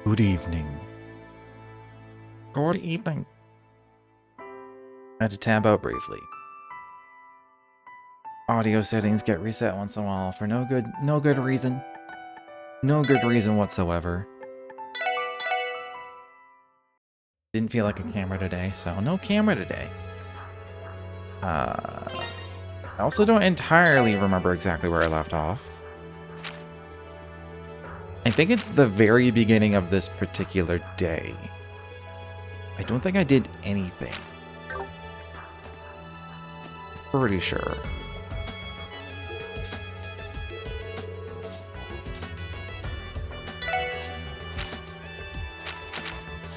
Good evening. Good evening. I had to tab out briefly. Audio settings get reset once in a while for no good reason. No good reason whatsoever. Didn't feel like a camera today, so no camera today. I also don't entirely remember exactly where I left off. I think it's the very beginning of this particular day. I don't think I did anything. Pretty sure.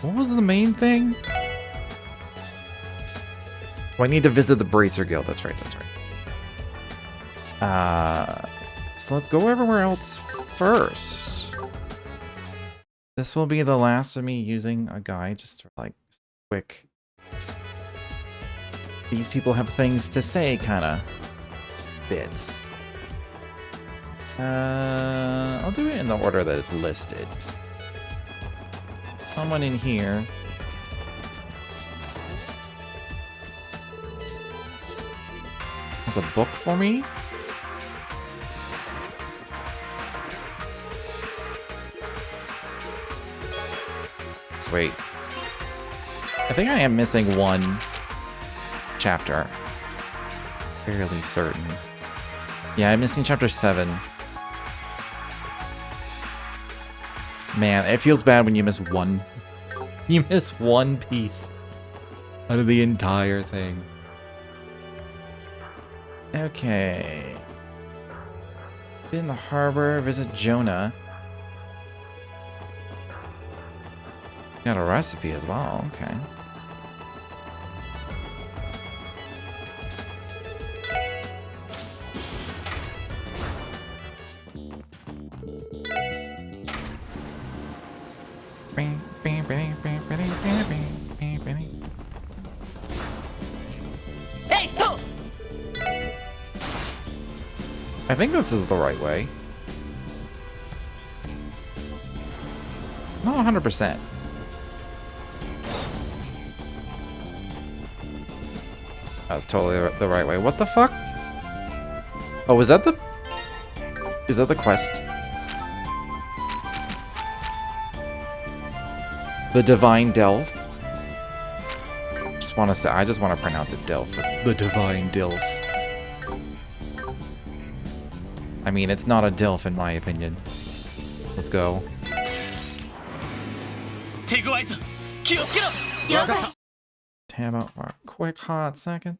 What was the main thing? Oh, I need to visit the Bracer Guild. That's right, that's right. So let's go everywhere else first. This will be the last of me using a guide, just for like quick. These people have things to say kind of bits. I'll do it in the order that it's listed. Someone in here. Has a book for me? Sweet. I think I am missing one chapter. Fairly certain. Yeah, I'm missing chapter 7. Man, it feels bad when you miss one. You miss one piece out of the entire thing. Okay. In the harbor, visit Jonah. Got a recipe as well, okay. I think this is the right way. Not 100%. That's totally the right way. What the fuck? Oh, is that the... Is that the quest? The Divine Delph? Just want to say... I just want to pronounce it Delph. The Divine Delph. I mean, it's not a Delph in my opinion. Let's go. Tab out for a quick hot second.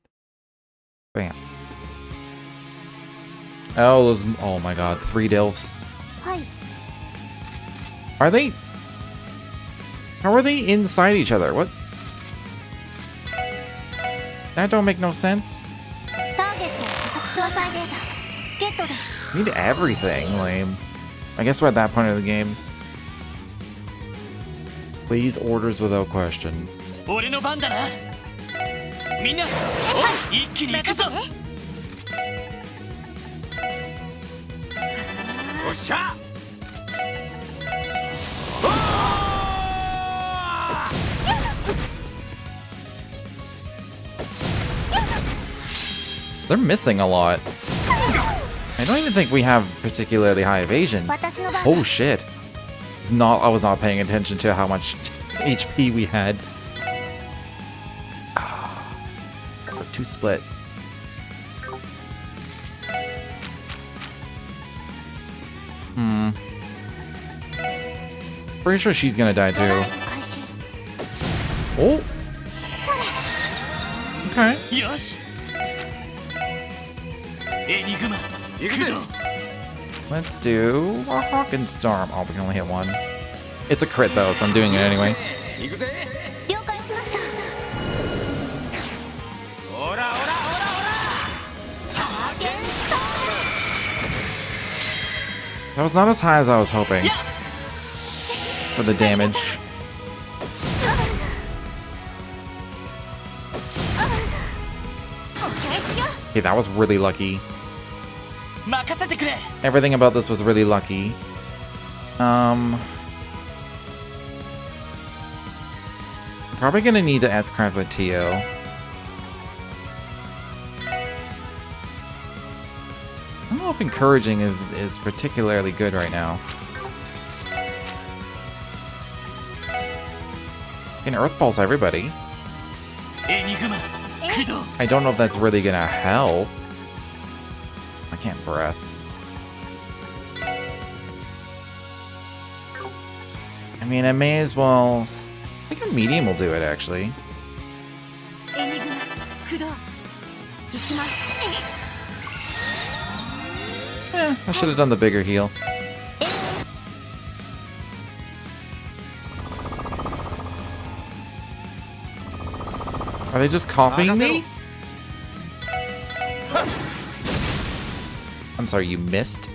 Bam. Oh, those... Oh my god, 3 Delphs. Are they... How are they inside each other? What? That don't make no sense. Need everything, lame. I guess we're at that point of the game. Please, orders without question. They're missing a lot. I don't even think we have particularly high evasion. Oh shit. I was not paying attention to how much HP we had. 2 split. Pretty sure she's gonna die too. Oh. Okay. Let's do a Hawking Storm. Oh, we can only hit one. It's a crit though, so I'm doing it anyway. That was not as high as I was hoping for the damage. Okay, that was really lucky. Everything about this was really lucky. Probably gonna need to S-craft with Tio. I don't know if encouraging is particularly good right now. Can Earth Pulse everybody. I don't know if that's really gonna help. I can't breath. I mean, I may as well... I think a medium will do it, actually. I should have done the bigger heal. Are they just copying me? I'm sorry, you missed?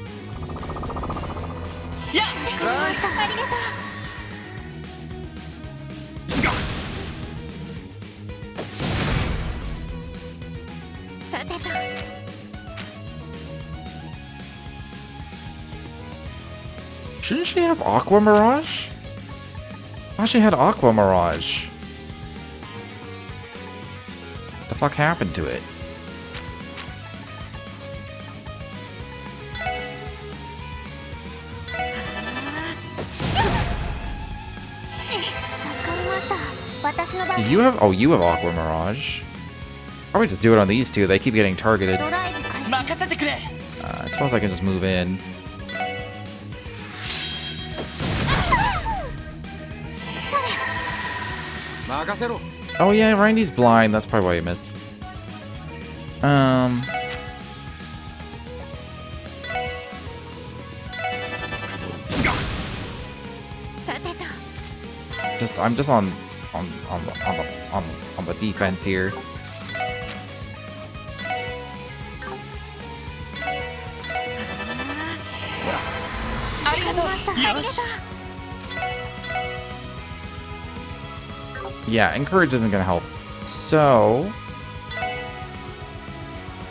Shouldn't she have Aqua Mirage? I thought she had Aqua Mirage. What the fuck happened to it? You have... Oh, you have Aqua Mirage. Probably just do it on these two. They keep getting targeted. I suppose I can just move in. Oh yeah, Randy's blind. That's probably why you missed. I'm just on the defense here. Yeah, encourage isn't gonna help. So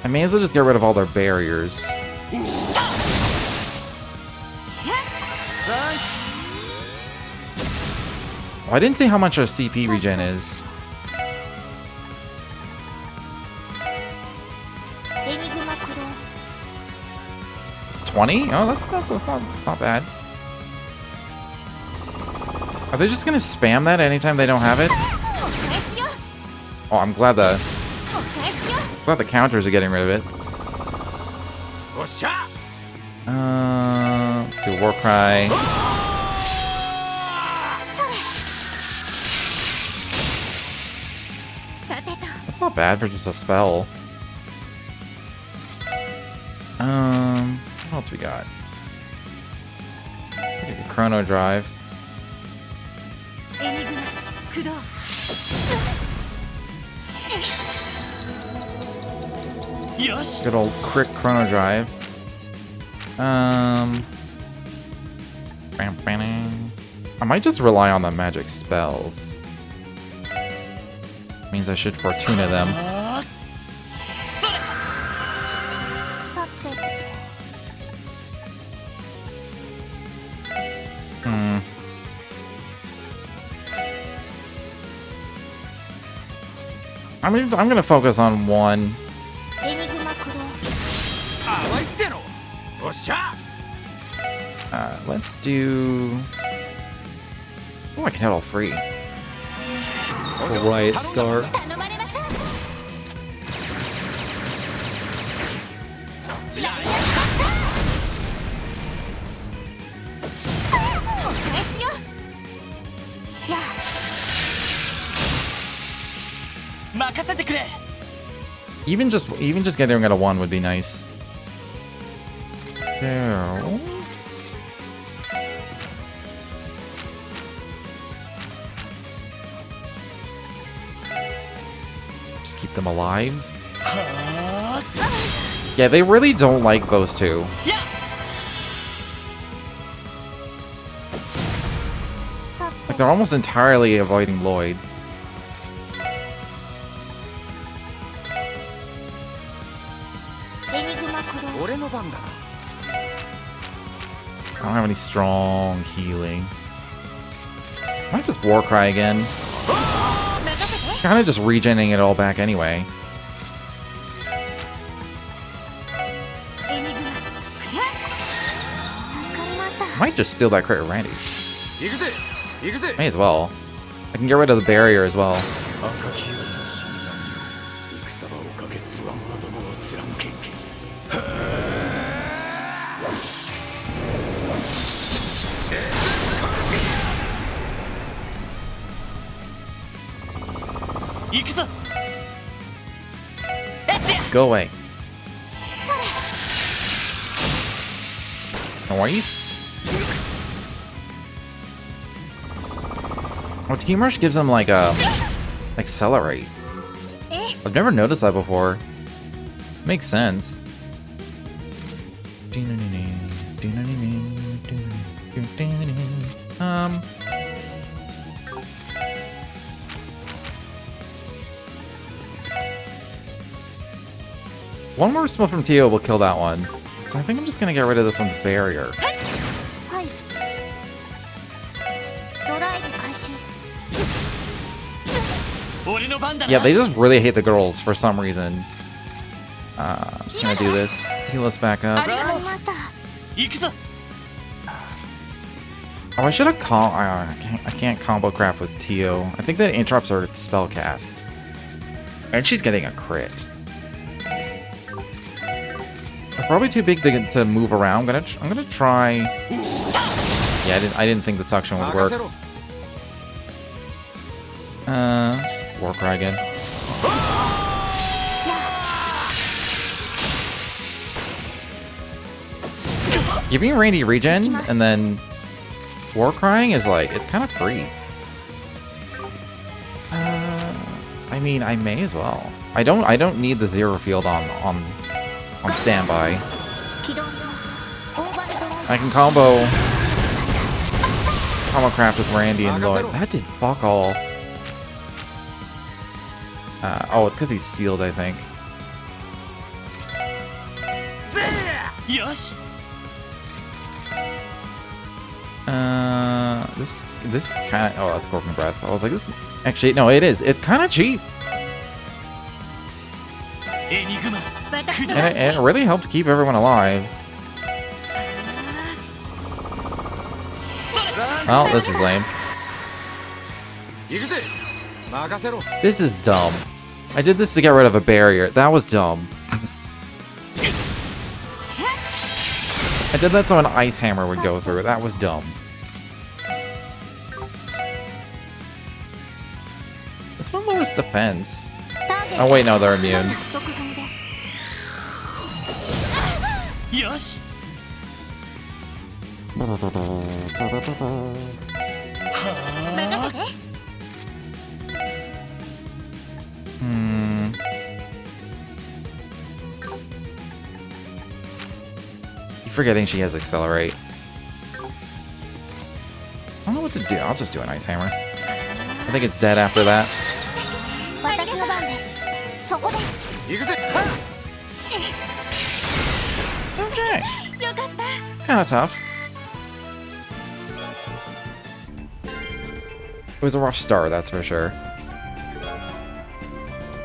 I may as well just get rid of all their barriers. Oh, I didn't see how much our CP regen is. It's 20? Oh, that's not bad. Are they just gonna spam that anytime they don't have it? Oh, I'm glad the counters are getting rid of it. Let's do Warcry. That's not bad for just a spell. What else we got? Chrono Drive. Good old Crick Chrono Drive. I might just rely on the magic spells. Means I should Fortuna them. I'm gonna focus on one. Let's do... Oh, I can hit all three. Riot Star. Even just getting rid of one would be nice. There. Just keep them alive. Yeah, they really don't like those two. Like, they're almost entirely avoiding Lloyd. I don't have any strong healing. I might just Warcry again. Kind of just regenerating it all back anyway. Might just steal that crit with Randy. May as well. I can get rid of the barrier as well. Go away. Nice. Oh, Team Rush gives them like a accelerate. I've never noticed that before. Makes sense. One more smoke from Tio will kill that one. So I think I'm just gonna get rid of this one's barrier. Yeah, they just really hate the girls for some reason. I'm just gonna do this. Heal us back up. Oh, I should have I can't combo craft with Tio. I think that interrupts her spellcast. And she's getting a crit. They're probably too big to move around. I'm gonna try. Yeah, I didn't think the suction would work. Just Warcry again. Giving Randy regen and then Warcrying is like, it's kind of free. I mean, I may as well. I don't need the zero field on standby. I can combo craft with Randy and Lloyd. That did fuck all. Oh, it's because he's sealed, I think. This is kind of. Oh, that's Corking Breath. I was like, actually, no, it is. It's kind of cheap. And it really helped keep everyone alive. Well, this is lame. This is dumb. I did this to get rid of a barrier. That was dumb. I did that so an ice hammer would go through. That was dumb. This one lowers defense. Oh wait, no, they're immune. Keep forgetting she has accelerate. I don't know what to do. I'll just do an ice hammer. I think it's dead after that. Okay. Kinda tough. It was a rough start, that's for sure.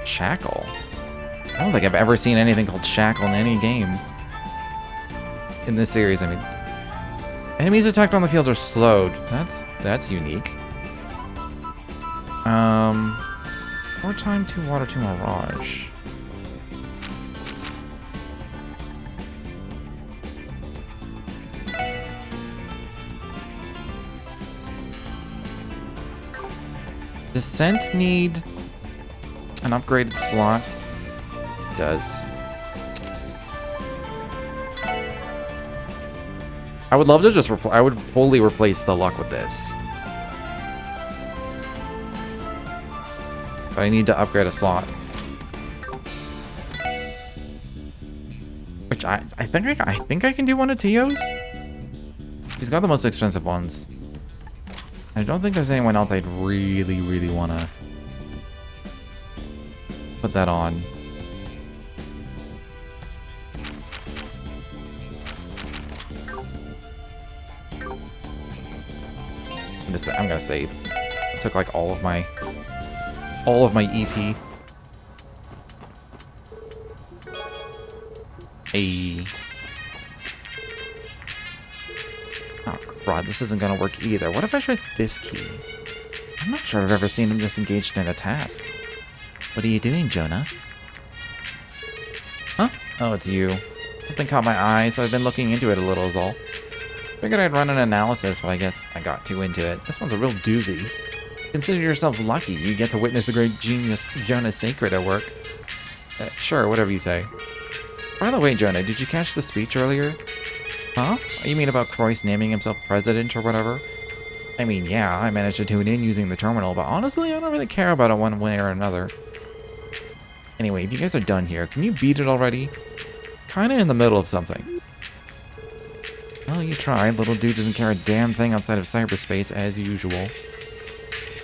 Shackle. I don't think I've ever seen anything called Shackle in any game. In this series, I mean. Enemies attacked on the field are slowed. That's unique. More time to water to Mirage. Descent need an upgraded slot? It does. I would love to just I would totally replace the luck with this. But I need to upgrade a slot. Which I think I can do one of Tio's. He's got the most expensive ones. I don't think there's anyone else I'd really want to put that on. I'm gonna save. I took like all of my all of my EP. Hey. Oh, crud, this isn't gonna work either. What if I try this key? I'm not sure I've ever seen him disengaged in a task. What are you doing, Jonah? Huh? Oh, it's you. Something caught my eye, so I've been looking into it a little is all. Figured I'd run an analysis, but I guess I got too into it. This one's a real doozy. Consider yourselves lucky you get to witness the great genius Jonah Sacred at work. Sure, whatever you say. By the way, Jonah, did you catch the speech earlier? Huh? You mean about Croyce naming himself president or whatever? I mean, yeah, I managed to tune in using the terminal, but honestly, I don't really care about it one way or another. Anyway, if you guys are done here, can you beat it already? Kinda in the middle of something. Well, you tried. Little dude doesn't care a damn thing outside of cyberspace, as usual.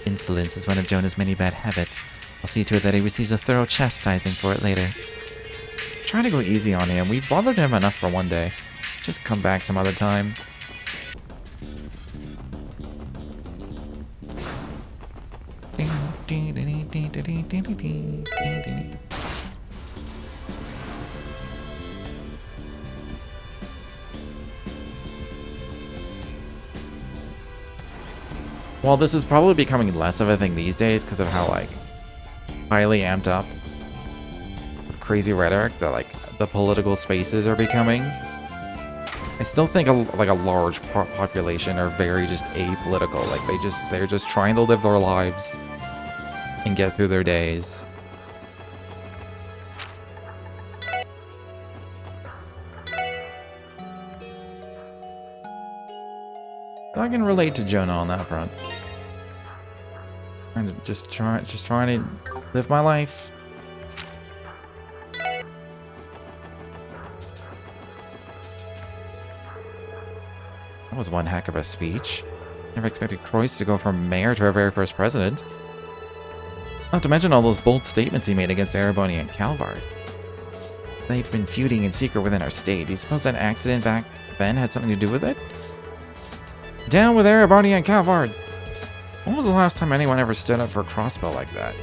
Insolence is one of Jonah's many bad habits. I'll see to it that he receives a thorough chastising for it later. Try to go easy on him. We've bothered him enough for one day. Just come back some other time. Well, this is probably becoming less of a thing these days because of how, like, highly amped up with crazy rhetoric that, like, the political spaces are becoming. I still think a large population are very just apolitical. Like, they're just trying to live their lives and get through their days. I can relate to Jonah on that front. Just trying to live my life. That was one heck of a speech. Never expected Croyce to go from mayor to our very first president. Not to mention all those bold statements he made against Erebony and Calvard. They've been feuding in secret within our state. Do you suppose that accident back then had something to do with it? Down with Erebony and Calvard! When was the last time anyone ever stood up for a crossbow like that?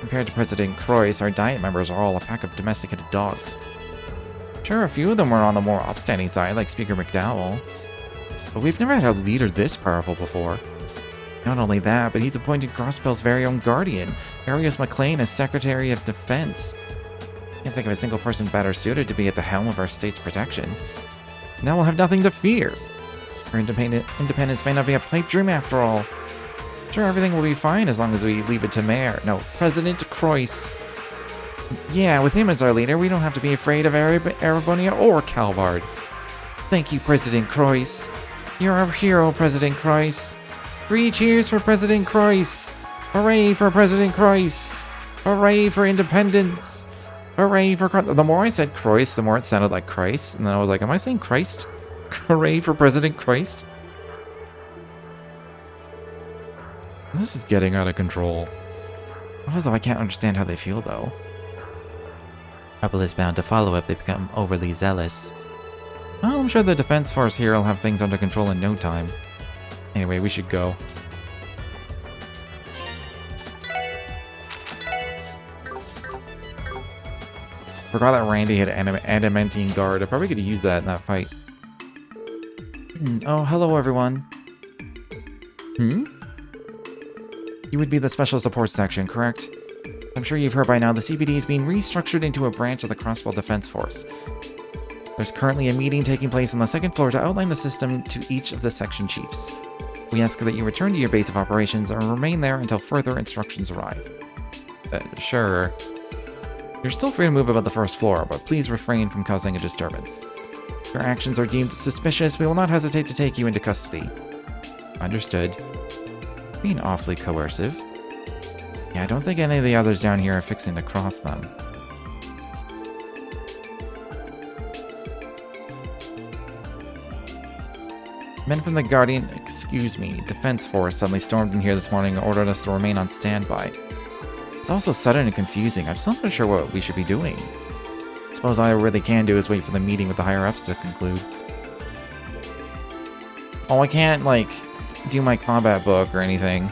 Compared to President Croyce, our Diet members are all a pack of domesticated dogs. Sure, a few of them were on the more upstanding side, like Speaker McDowell. But we've never had a leader this powerful before. Not only that, but he's appointed Crossbell's very own guardian, Arius McLean, as Secretary of Defense. Can't think of a single person better suited to be at the helm of our state's protection. Now we'll have nothing to fear. Our independence may not be a pipe dream after all. Sure, everything will be fine as long as we leave it to President Croyce. Yeah, with him as our leader, we don't have to be afraid of Erebonia or Calvard. Thank you, President Croyce. You're our hero, President Croyce. 3 cheers for President Croyce. Hooray for President Croyce. Hooray for independence. Hooray for... The more I said Croyce, the more it sounded like Christ. And then I was like, am I saying Christ? Hooray for President Christ. This is getting out of control. Also, I can't understand how they feel, though. Trouble is bound to follow if they become overly zealous. Well, I'm sure the defense force here will have things under control in no time. Anyway, we should go. Forgot that Randy had adamantine guard. I probably could use that in that fight. Oh, hello everyone. You would be the Special Support Section, correct? I'm sure you've heard by now the CPD is being restructured into a branch of the Crossbell Defense Force. There's currently a meeting taking place on the 2nd floor to outline the system to each of the section chiefs. We ask that you return to your base of operations and remain there until further instructions arrive. Sure. You're still free to move about the 1st floor, but please refrain from causing a disturbance. If your actions are deemed suspicious, we will not hesitate to take you into custody. Understood. Being awfully coercive. Yeah, I don't think any of the others down here are fixing to cross them. Men from the Defense Force suddenly stormed in here this morning and ordered us to remain on standby. It's also sudden and confusing. I'm still not sure what we should be doing. I suppose all I really can do is wait for the meeting with the higher-ups to conclude. Oh, I can't, like, do my combat book or anything.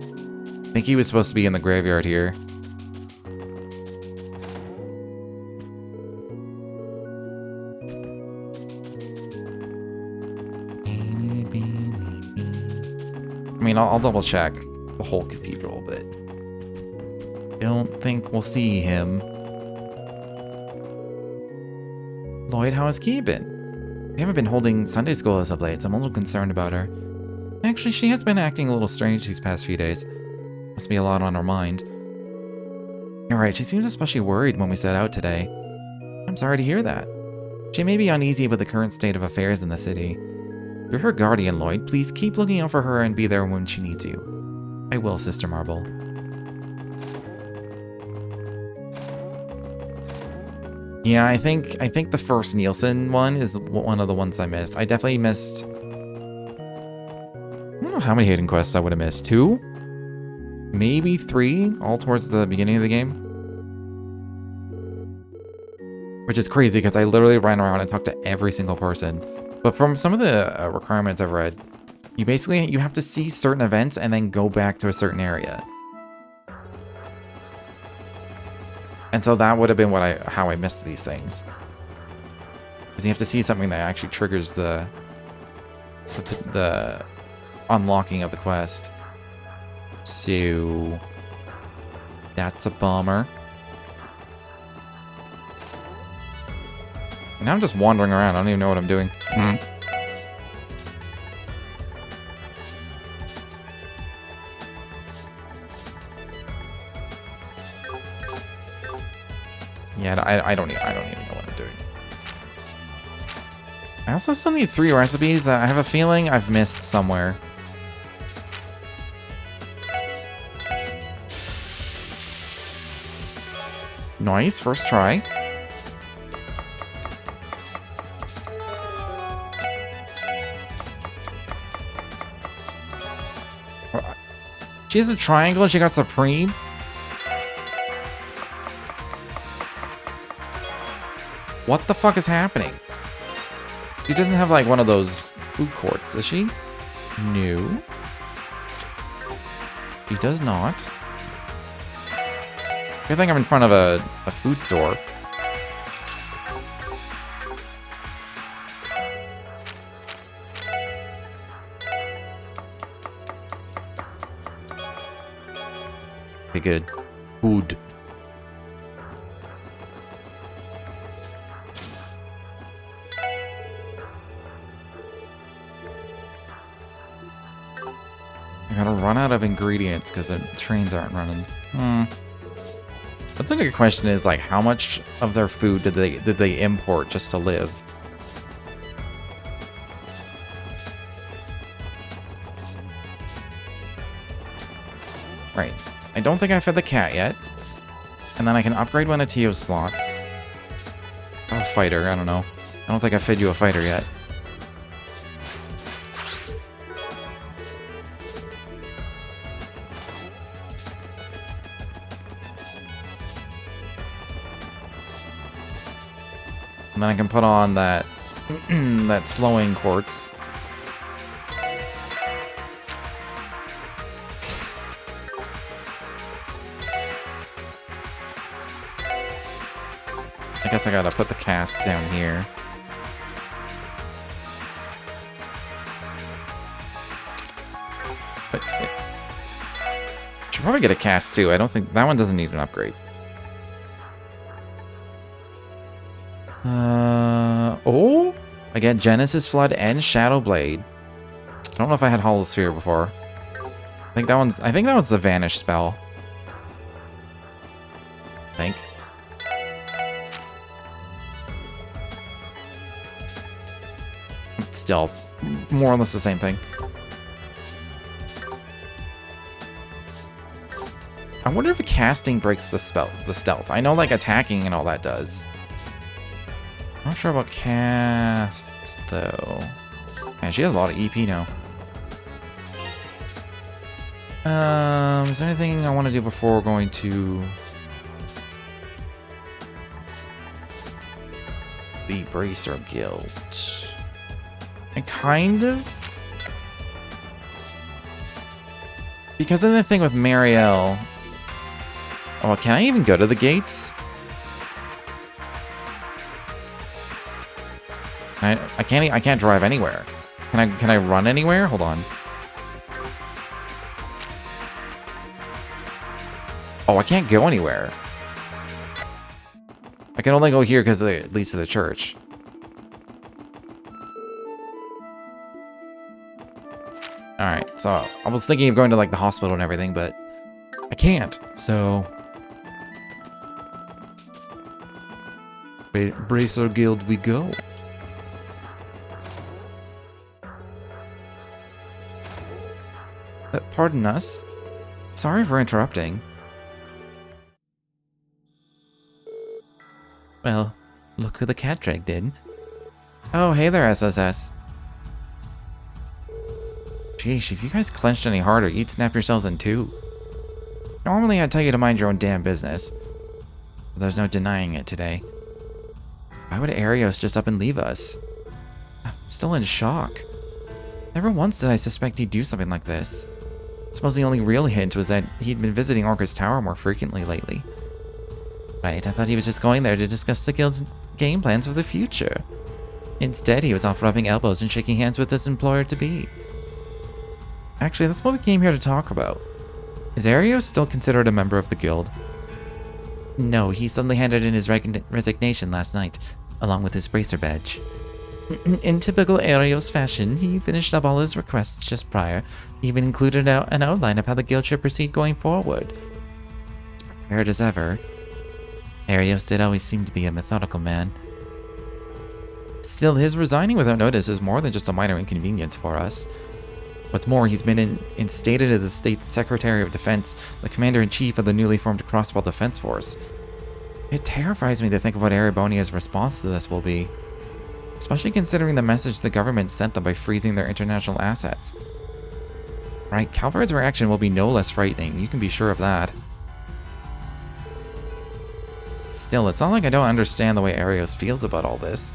I think he was supposed to be in the graveyard here. I mean, I'll double check the whole cathedral, but don't think we'll see him. Lloyd, how has Key been? We haven't been holding Sunday school as of late, so I'm a little concerned about her. Actually, she has been acting a little strange these past few days. Must be a lot on her mind. You're right, she seems especially worried when we set out today. I'm sorry to hear that. She may be uneasy with the current state of affairs in the city. You're her guardian, Lloyd. Please keep looking out for her and be there when she needs you. I will, Sister Marble. Yeah, I think the first Nielsen one is one of the ones I missed. I definitely missed... I don't know how many hidden quests I would have missed. 2? Maybe 3? All towards the beginning of the game? Which is crazy, because I literally ran around and talked to every single person. But from some of the requirements I've read, you have to see certain events and then go back to a certain area. And so that would have been how I missed these things. Because you have to see something that actually triggers the unlocking of the quest. So that's a bummer. And now I'm just wandering around. I don't even know what I'm doing. Yeah, I don't even know what I'm doing. I also still need 3 recipes that I have a feeling I've missed somewhere. Nice, first try. She has a triangle and she got Supreme. What the fuck is happening? She doesn't have like one of those food courts, does she? No. She does not. I think I'm in front of a food store. Okay, good. Food. I gotta run out of ingredients because the trains aren't running. That's a good question is like how much of their food did they import just to live? Right. I don't think I fed the cat yet. And then I can upgrade one of Tio's slots. Oh, fighter, I don't know. I don't think I fed you a fighter yet. And then I can put on that that slowing quartz. I guess I gotta put the cask down here. But should probably get a cask too. I don't think that one doesn't need an upgrade. Oh, I get Genesis Flood and Shadow Blade. I don't know if I had Hollow Sphere before. I think that one's the Vanish spell. I think. Still, more or less the same thing. I wonder if casting breaks the stealth. I know like attacking and all that does. I'm not sure about cast though. Man, she has a lot of EP now. Is there anything I want to do before going to the Bracer Guild? I kind of Because of the thing with Marielle... Oh, can I even go to the gates? I can't drive anywhere. Can I run anywhere? Hold on. Oh, I can't go anywhere. I can only go here because it leads to the church. Alright, so I was thinking of going to like the hospital and everything, but I can't, so... Bracer Guild we go. Pardon us. Sorry for interrupting. Well, look who the cat dragged in. Oh, hey there, SSS. Sheesh, if you guys clenched any harder, you'd snap yourselves in two. Normally I'd tell you to mind your own damn business. But there's no denying it today. Why would Arios just up and leave us? I'm still in shock. Never once did I suspect he'd do something like this. I suppose the only real hint was that he'd been visiting Orca's Tower more frequently lately. Right, I thought he was just going there to discuss the guild's game plans for the future. Instead, he was off rubbing elbows and shaking hands with his employer-to-be. Actually, that's what we came here to talk about. Is Arios still considered a member of the guild? No, he suddenly handed in his resignation last night, along with his bracer badge. In typical Arios fashion, he finished up all his requests just prior. He even included an outline of how the guild should proceed going forward. As prepared as ever. Arios did always seem to be a methodical man. Still, his resigning without notice is more than just a minor inconvenience for us. What's more, he's been instated as the State Secretary of Defense, the Commander-in-Chief of the newly formed Crossbelt Defense Force. It terrifies me to think of what Erebonia's response to this will be. Especially considering the message the government sent them by freezing their international assets. Right, Calvar's reaction will be no less frightening, you can be sure of that. Still, it's not like I don't understand the way Arios feels about all this.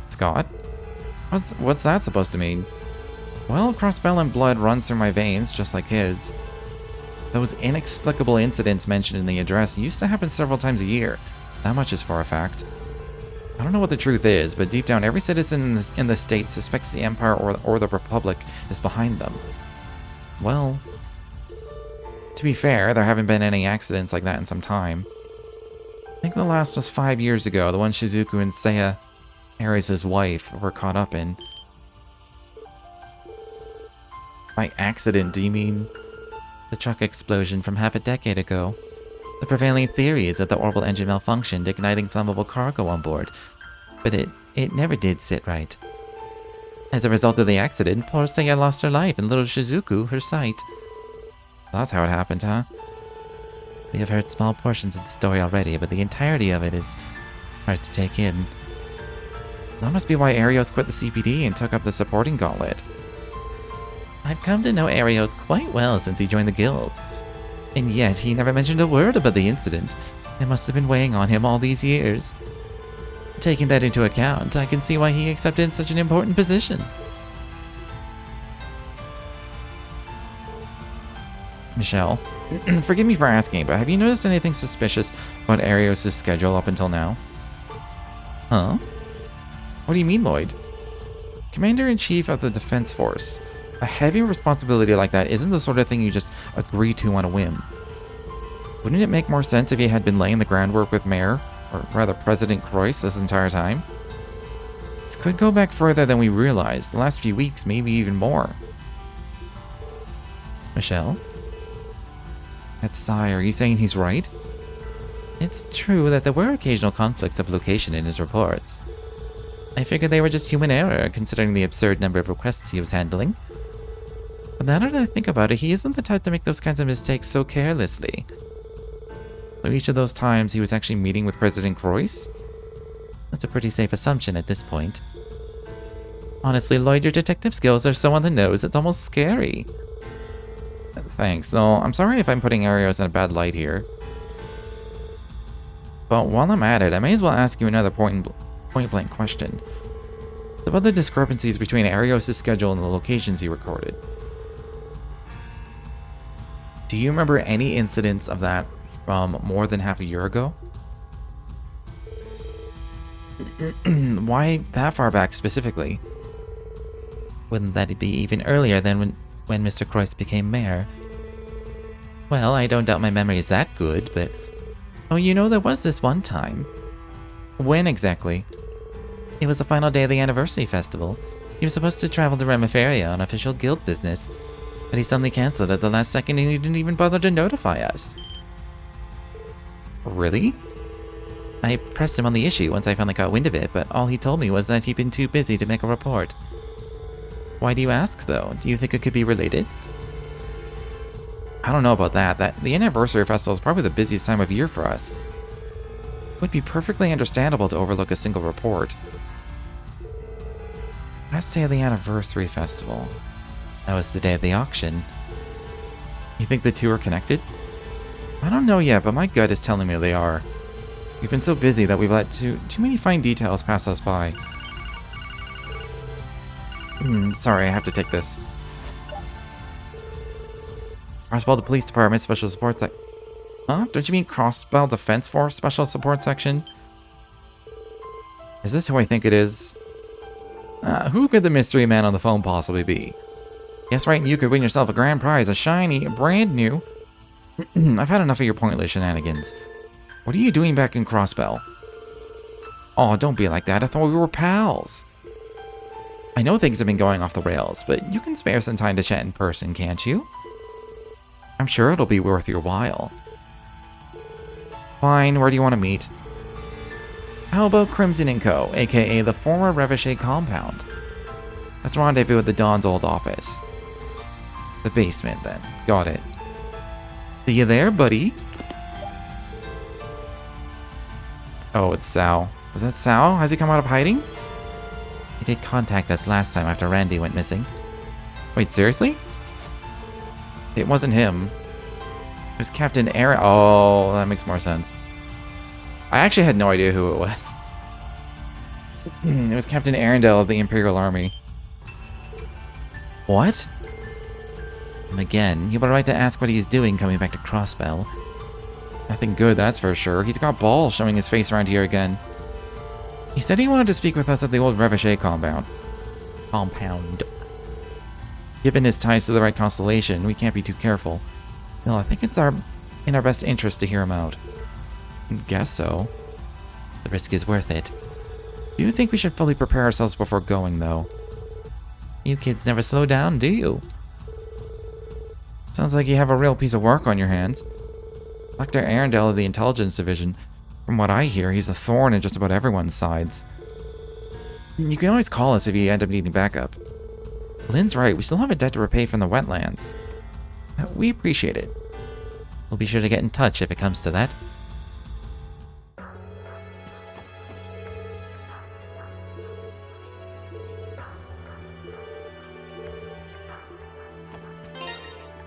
Scott? What's that supposed to mean? Well, crossbell blood runs through my veins, just like his. Those inexplicable incidents mentioned in the address used to happen several times a year. That much is for a fact. I don't know what the truth is, but deep down every citizen in the state suspects the Empire or the Republic is behind them. Well, to be fair, there haven't been any accidents like that in some time. I think the last was 5 years ago, the one Shizuku and Seiya, Ares' wife, were caught up in. By accident, do you mean? The truck explosion from half a decade ago. The prevailing theory is that the orbital engine malfunctioned, igniting flammable cargo on board, but it never did sit right. As a result of the accident, poor Seiya lost her life and little Shizuku her sight. That's how it happened, huh? We have heard small portions of the story already, but the entirety of it is hard to take in. That must be why Arios quit the CPD and took up the supporting gauntlet. I've come to know Arios quite well since he joined the guild. And yet, he never mentioned a word about the incident. It must have been weighing on him all these years. Taking that into account, I can see why he accepted such an important position. Michelle, forgive me for asking, but have you noticed anything suspicious about Arios' schedule up until now? Huh? What do you mean, Lloyd? Commander-in-Chief of the Defense Force. A heavy responsibility like that isn't the sort of thing you just agree to on a whim. Wouldn't it make more sense if he had been laying the groundwork with Mayor, or rather President Croix, this entire time? This could go back further than we realized, the last few weeks, maybe even more. Michelle? That sigh, are you saying he's right? It's true that there were occasional conflicts of location in his reports. I figured they were just human error, considering the absurd number of requests he was handling. But now that I think about it, he isn't the type to make those kinds of mistakes so carelessly. So each of those times he was actually meeting with President Croix? That's a pretty safe assumption at this point. Honestly, Lloyd, your detective skills are so on the nose, it's almost scary. Thanks, though I'm sorry if I'm putting Arios in a bad light here. But while I'm at it, I may as well ask you another point-blank question. About the discrepancies between Arios' schedule and the locations he recorded. Do you remember any incidents of that from more than half a year ago? Why that far back specifically? Wouldn't that be even earlier than when Mr. Kreutz became mayor? Well, I don't doubt my memory is that good, but... Oh, you know, there was this one time. When exactly? It was the final day of the anniversary festival. He was supposed to travel to Remiferia on official guild business, but he suddenly cancelled at the last second and he didn't even bother to notify us. Really? I pressed him on the issue once I finally got wind of it, but all he told me was that he'd been too busy to make a report. Why do you ask, though? Do you think it could be related? I don't know about that. The anniversary festival is probably the busiest time of year for us. It would be perfectly understandable to overlook a single report. Last day of the anniversary festival. That was the day of the auction. You think the two are connected? I don't know yet, but my gut is telling me they are. We've been so busy that we've let too many fine details pass us by. Sorry, I have to take this. Crossbell, the police department, special support sec... Huh? Don't you mean Crossbell Defense Force special support section? Is this who I think it is? Who could the mystery man on the phone possibly be? Guess right, you could win yourself a grand prize, a shiny, brand new... I've had enough of your pointless shenanigans. What are you doing back in Crossbell? Oh, don't be like that. I thought we were pals. I know things have been going off the rails, but you can spare some time to chat in person, can't you? I'm sure it'll be worth your while. Fine, where do you want to meet? How about Crimson & Co., aka the former Revochet compound? Let's rendezvous at the Don's old office. The basement, then. Got it. See you there, buddy. Oh, it's Sal. Was that Sal? Has he come out of hiding? He did contact us last time after Randy went missing. Wait, seriously? It wasn't him. It was Captain Aaron. Oh, that makes more sense. I actually had no idea who it was. It was Captain Arundel of the Imperial Army. What? And again, you have a right to ask what he's doing coming back to Crossbell. Nothing good, that's for sure. He's got balls showing his face around here again. He said he wanted to speak with us at the old Revochet compound. Given his ties to the right constellation, we can't be too careful. No, I think it's in our best interest to hear him out. Guess so. The risk is worth it. Do you think we should fully prepare ourselves before going, though? You kids never slow down, do you? Sounds like you have a real piece of work on your hands. Dr. Arundel of the Intelligence Division. From what I hear, he's a thorn in just about everyone's sides. You can always call us if you end up needing backup. Lynn's right, we still have a debt to repay from the wetlands. We appreciate it. We'll be sure to get in touch if it comes to that.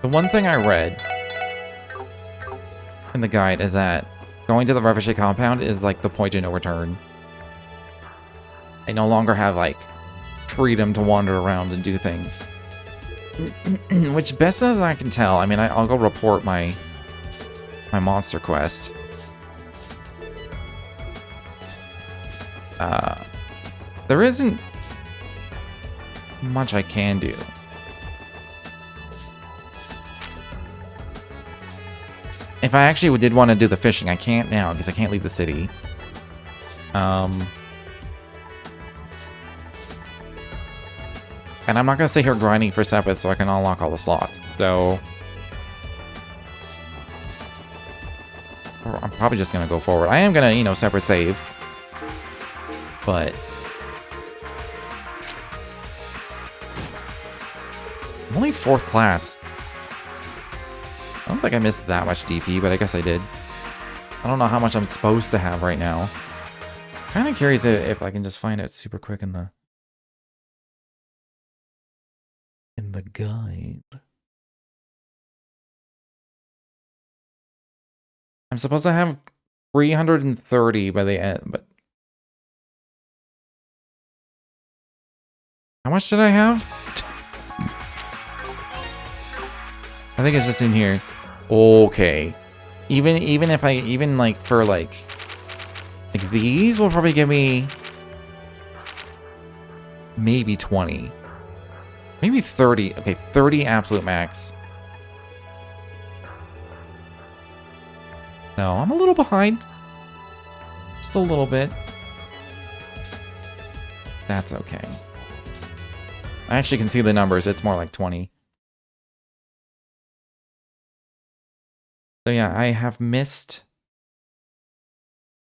The one thing I read in the guide is that going to the Revochet compound is like the point of no return. I no longer have like freedom to wander around and do things. Which, best as I can tell, I mean, I'll go report my monster quest. There isn't much I can do. If I actually did want to do the fishing, I can't now because I can't leave the city. And I'm not going to sit here grinding for Sepith so I can unlock all the slots. So I'm probably just going to go forward. I am going to, you know, separate save. But I'm only 4th class. I don't think I missed that much DP, but I guess I did. I don't know how much I'm supposed to have right now. Kind of curious if I can just find it super quick in the guide. I'm supposed to have 330 by the end, but how much did I have? I think it's just in here. Okay. Even if I like for like these will probably give me maybe 20. Maybe 30. Okay, 30 absolute max. No, I'm a little behind. Just a little bit. That's okay. I actually can see the numbers. It's more like 20. So yeah, I have missed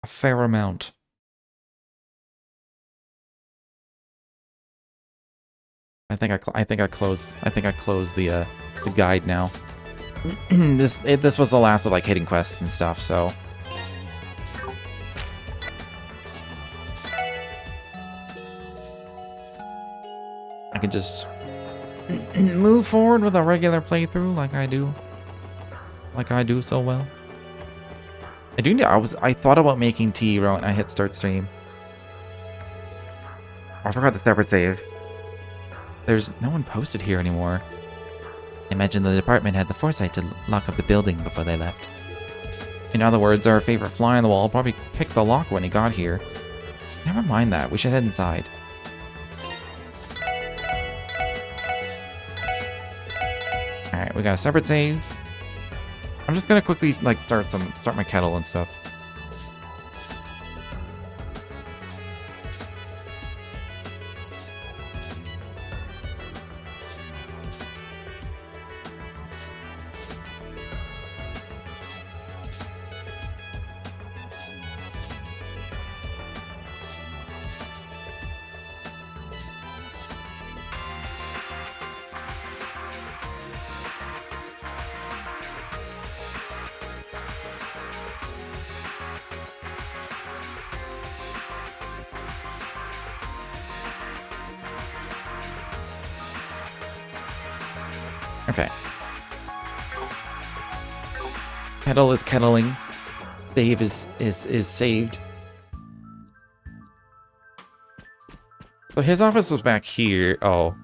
a fair amount. I think I closed the guide now. This was the last of like hidden quests and stuff, so I can just move forward with a regular playthrough like I do. Like I do so well. I thought about making tea right when I hit start stream. I forgot the separate save. There's no one posted here anymore. I imagine the department had the foresight to lock up the building before they left. In other words, our favorite fly on the wall probably picked the lock when he got here. Never mind that, we should head inside. Alright, we got a separate save. I'm just gonna quickly like start my kettle and stuff. Okay. Kettle is kettling. Save is saved. So his office was back here. Oh.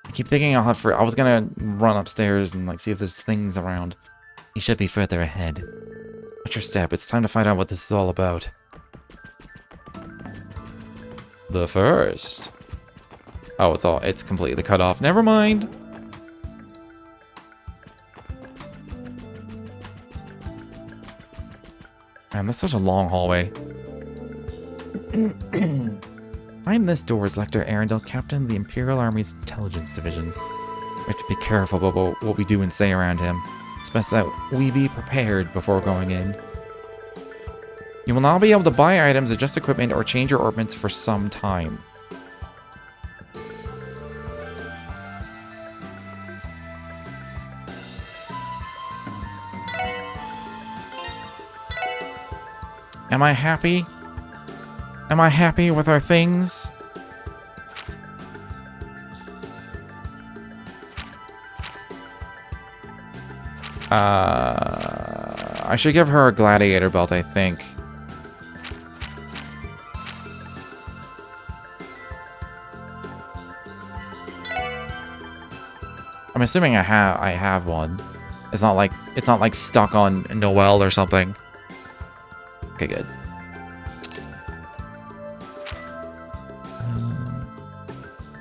I keep thinking I'll have I was gonna run upstairs and like see if there's things around. He should be further ahead. Watch your step. It's time to find out what this is all about. The first. Oh, it's completely cut off. Never mind. Man, that's such a long hallway. Behind this door is Lecter Arundel, captain of the Imperial Army's Intelligence Division. We have to be careful about what we do and say around him. It's best that we be prepared before going in. You will not be able to buy items, adjust equipment, or change your orbits for some time. Am I happy? Am I happy with our things? I should give her a gladiator belt, I think. I'm assuming I have one. It's not like stuck on Noelle or something. Okay, good.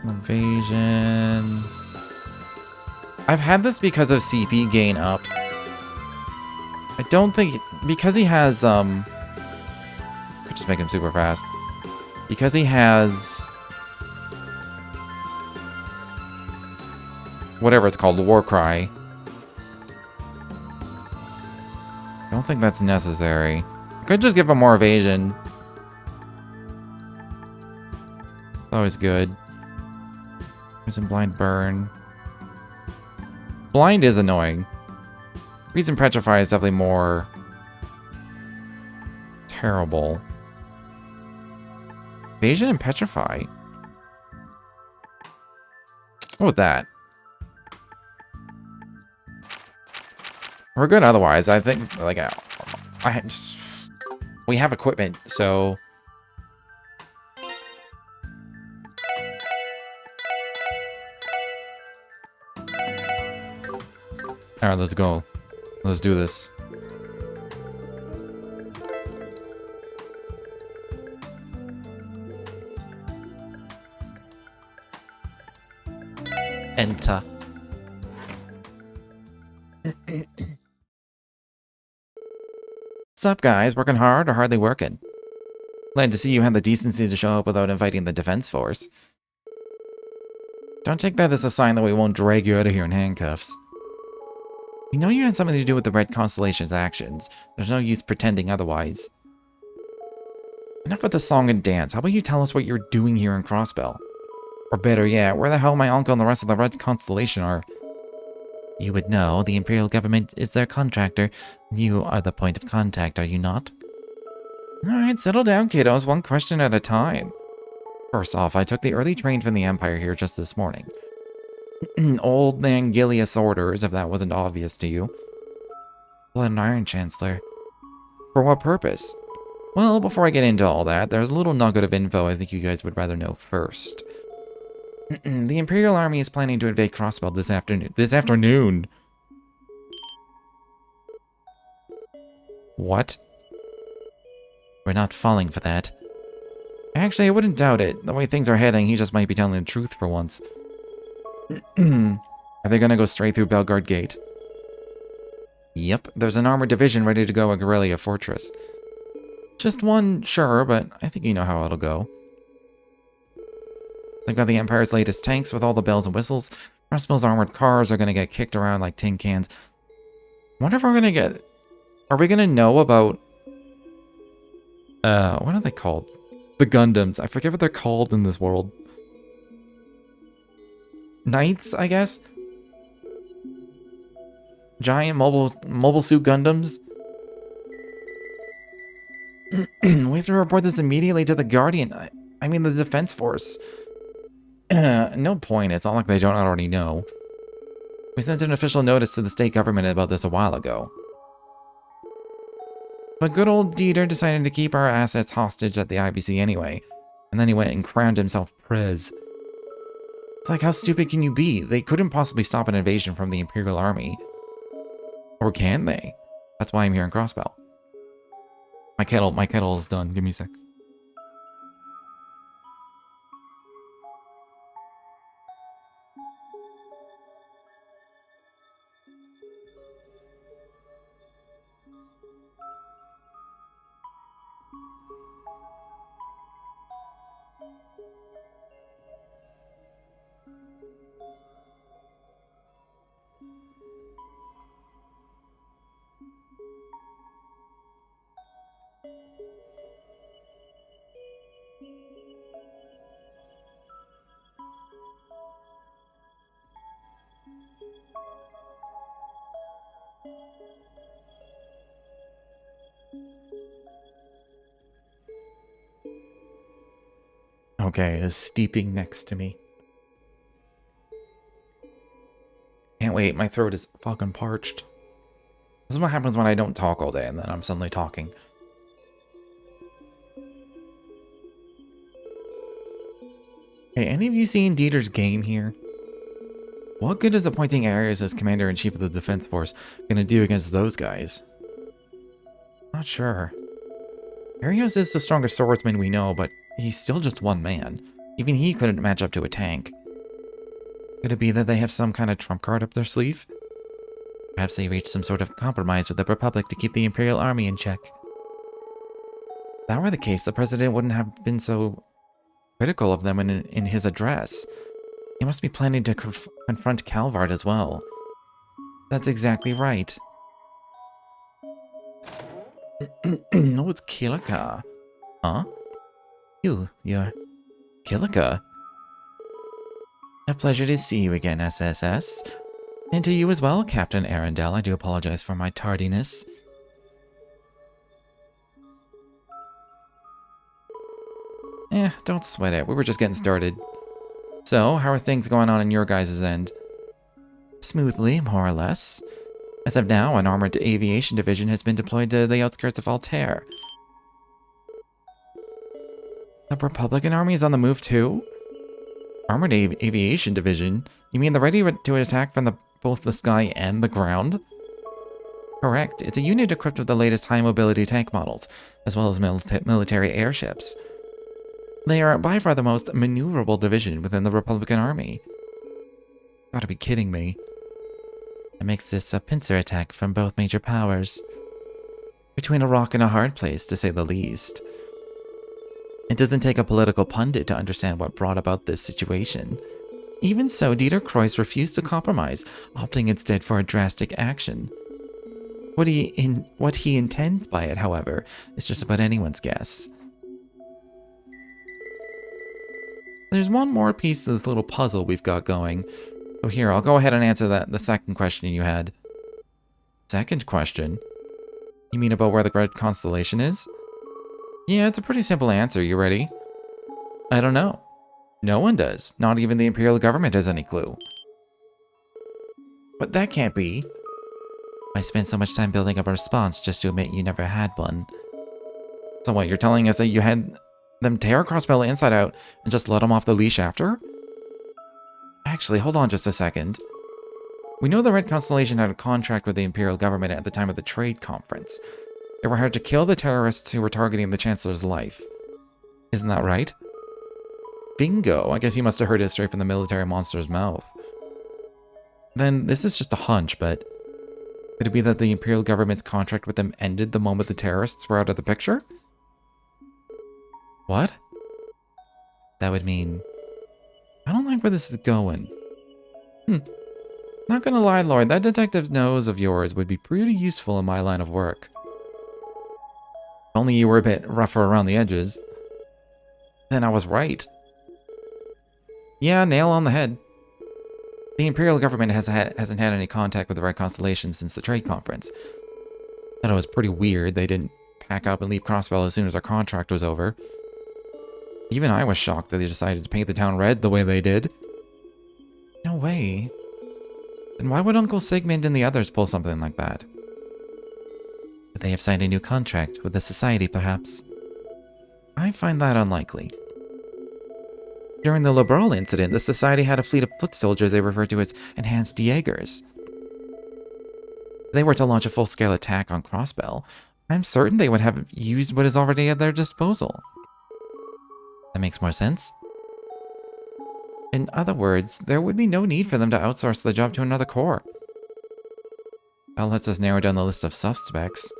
Invasion. I've had this because of CP gain up. I don't think because he has could just make him super fast. Because he has whatever it's called, the war cry. I don't think that's necessary. I could just give him more evasion. Always good. Reason blind burn. Blind is annoying. Reason petrify is definitely more terrible. Evasion and petrify. What with that? We're good otherwise. I think like we have equipment, so Alright, let's go. Let's do this. Enter. Sup, guys? Working hard or hardly working? Glad to see you had the decency to show up without inviting the defense force. Don't take that as a sign that we won't drag you out of here in handcuffs. We know you had something to do with the Red Constellation's actions. There's no use pretending otherwise. Enough with the song and dance. How about you tell us what you're doing here in Crossbell? Or better yet, where the hell my uncle and the rest of the Red Constellation are? You would know. The Imperial government is their contractor. You are the point of contact, are you not? Alright, settle down, kiddos. One question at a time. First off, I took the early train from the Empire here just this morning. Old man Gilius orders, if that wasn't obvious to you. Blood and Iron, Chancellor. For what purpose? Well, before I get into all that, there's a little nugget of info I think you guys would rather know first. The Imperial Army is planning to invade Crossbell this afternoon. What? We're not falling for that. Actually, I wouldn't doubt it. The way things are heading, he just might be telling the truth for once. Are they gonna go straight through Belgard Gate? Yep, there's an armored division ready to go at Guerrilla Fortress. Just one, sure, but I think you know how it'll go. They've got the Empire's latest tanks with all the bells and whistles. Crossbell's armored cars are gonna get kicked around like tin cans. I wonder if we're gonna get... Are we gonna know about... what are they called? The Gundams. I forget what they're called in this world. Knights, I guess? Giant mobile suit Gundams? We have to report this immediately to the Guardian. I mean the Defense Force. No point. It's not like they don't already know. We sent an official notice to the state government about this a while ago. But good old Dieter decided to keep our assets hostage at the IBC anyway. And then he went and crowned himself Prez. It's like, how stupid can you be? They couldn't possibly stop an invasion from the Imperial Army. Or can they? That's why I'm here in Crossbell. My kettle is done. Give me a sec. Okay, it's steeping next to me. Can't wait, my throat is fucking parched. This is what happens when I don't talk all day and then I'm suddenly talking. Hey, any of you seen Dieter's game here? What good is appointing Arius as Commander-in-Chief of the Defense Force gonna do against those guys? Not sure. Arius is the strongest swordsman we know, but he's still just one man. Even he couldn't match up to a tank. Could it be that they have some kind of trump card up their sleeve? Perhaps they reached some sort of compromise with the Republic to keep the Imperial Army in check. If that were the case, the President wouldn't have been so critical of them in his address. He must be planning to confront Calvard as well. That's exactly right. No, it's Kilika. Huh? You're Kilika. A pleasure to see you again, SSS. And to you as well, Captain Arundel. I do apologize for my tardiness. Don't sweat it. We were just getting started. So, how are things going on your guys' end? Smoothly, more or less. As of now, an armored aviation division has been deployed to the outskirts of Altair. The Republican army is on the move too? Armored aviation division? You mean they're ready to attack from the both the sky and the ground? Correct. It's a unit equipped with the latest high-mobility tank models, as well as military airships. They are by far the most maneuverable division within the Republican Army. Gotta be kidding me. That makes this a pincer attack from both major powers. Between a rock and a hard place, to say the least. It doesn't take a political pundit to understand what brought about this situation. Even so, Dieter Kreuss refused to compromise, opting instead for a drastic action. What he intends by it, however, is just about anyone's guess. There's one more piece of this little puzzle we've got going. So here, I'll go ahead and answer the second question you had. Second question? You mean about where the Red Constellation is? Yeah, it's a pretty simple answer. You ready? I don't know. No one does. Not even the Imperial government has any clue. But that can't be. I spent so much time building up a response just to admit you never had one. So what, you're telling us that you had them tear Crossbell inside out and just let them off the leash after? Actually, hold on just a second. We know the Red Constellation had a contract with the Imperial government at the time of the trade conference. They were hired to kill the terrorists who were targeting the Chancellor's life. Isn't that right? Bingo! I guess he must have heard it straight from the military monster's mouth. Then, this is just a hunch, but could it be that the Imperial government's contract with them ended the moment the terrorists were out of the picture? What? That would mean... I don't like where this is going. Not gonna lie, Lloyd, that detective's nose of yours would be pretty useful in my line of work. Only you were a bit rougher around the edges. Then I was right. Yeah, nail on the head. The Imperial government hasn't had any contact with the Red Constellation since the trade conference. Thought it was pretty weird they didn't pack up and leave Crossbell as soon as our contract was over. Even I was shocked that they decided to paint the town red the way they did. No way. Then why would Uncle Sigmund and the others pull something like that? Would they have signed a new contract with the Society, perhaps? I find that unlikely. During the Liberal incident, the Society had a fleet of foot soldiers they referred to as Enhanced Jaegers. They were to launch a full-scale attack on Crossbell. I'm certain they would have used what is already at their disposal. That makes more sense. In other words, there would be no need for them to outsource the job to another corps. That lets us narrow down the list of suspects.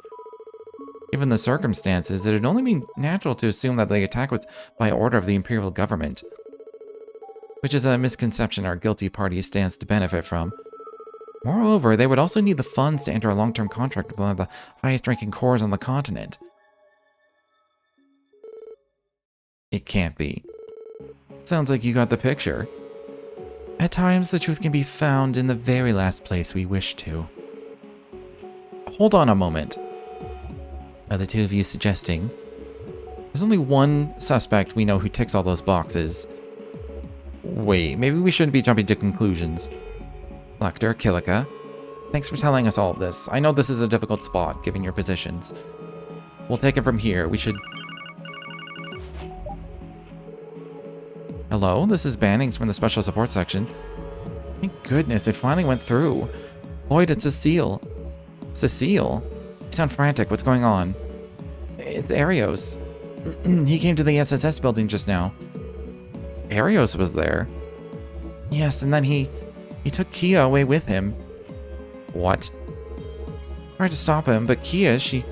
Given the circumstances, it would only be natural to assume that the attack was by order of the Imperial government. Which is a misconception our guilty party stands to benefit from. Moreover, they would also need the funds to enter a long-term contract with one of the highest-ranking corps on the continent. It can't be. Sounds like you got the picture. At times, the truth can be found in the very last place we wish to. Hold on a moment. Are the two of you suggesting? There's only one suspect we know who ticks all those boxes. Wait, maybe we shouldn't be jumping to conclusions. Lecter, Kilika, thanks for telling us all of this. I know this is a difficult spot, given your positions. We'll take it from here. We should... Hello, this is Bannings from the Special Support Section. Thank goodness, it finally went through. Lloyd, it's Cecile. Cecile? You sound frantic. What's going on? It's Arios. He came to the SSS building just now. Arios was there? Yes, and then he took Kia away with him. What? Tried to stop him, but Kia, she...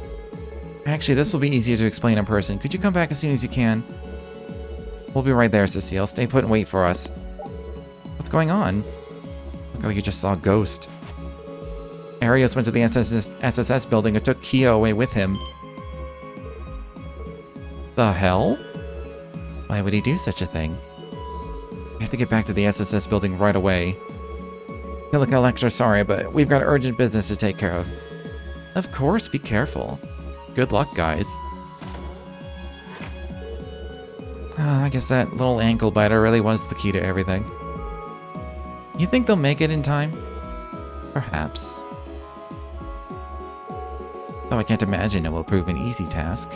Actually, this will be easier to explain in person. Could you come back as soon as you can? We'll be right there, Cecile. Stay put and wait for us. What's going on? Look like you just saw a ghost. Arios went to the SSS building and took Kia away with him. The hell? Why would he do such a thing? We have to get back to the SSS building right away. Kilika, Lecter, sorry, but we've got urgent business to take care of. Of course, be careful. Good luck, guys. I guess that little ankle biter really was the key to everything. You think they'll make it in time? Perhaps. Though I can't imagine it will prove an easy task.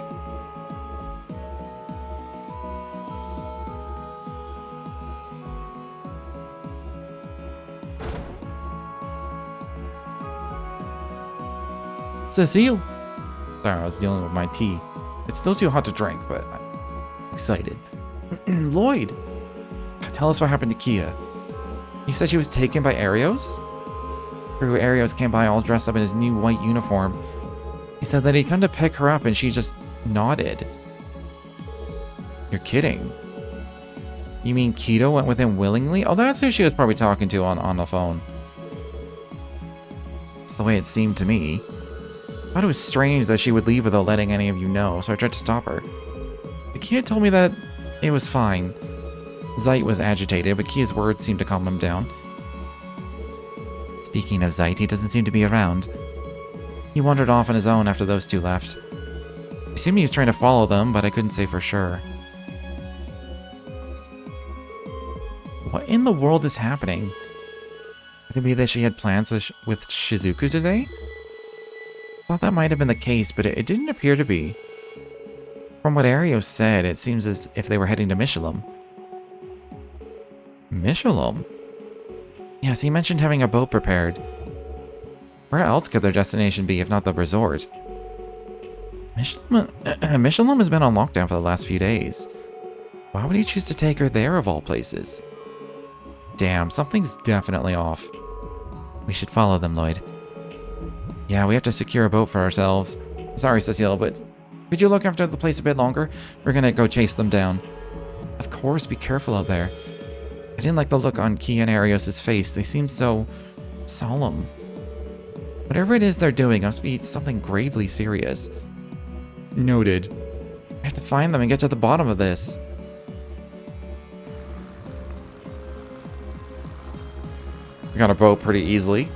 Cecile! Sorry, I was dealing with my tea. It's still too hot to drink, but I'm excited. Lloyd! Tell us what happened to Kia. You said she was taken by Arios? Through Arios came by all dressed up in his new white uniform. He said that he'd come to pick her up and she just nodded. You're kidding. You mean Keto went with him willingly? Oh, that's who she was probably talking to on the phone. That's the way it seemed to me. I thought it was strange that she would leave without letting any of you know, so I tried to stop her. The kid told me that it was fine. Zeit was agitated, but Kia's words seemed to calm him down. Speaking of Zeit, he doesn't seem to be around. He wandered off on his own after those two left. He seemed he was trying to follow them, but I couldn't say for sure. What in the world is happening? Could it be that she had plans with Shizuku today? Thought that might have been the case, but it didn't appear to be. From what Arios said, it seems as if they were heading to Michelum. Michelum? Yes, he mentioned having a boat prepared. Where else could their destination be if not the resort? Michelum has been on lockdown for the last few days. Why would he choose to take her there of all places? Damn, something's definitely off. We should follow them, Lloyd. Yeah, we have to secure a boat for ourselves. Sorry, Cecile, but could you look after the place a bit longer? We're gonna go chase them down. Of course, be careful out there. I didn't like the look on Kia and Arios' face. They seemed so solemn. Whatever it is they're doing must be something gravely serious. Noted. I have to find them and get to the bottom of this. We got a boat pretty easily.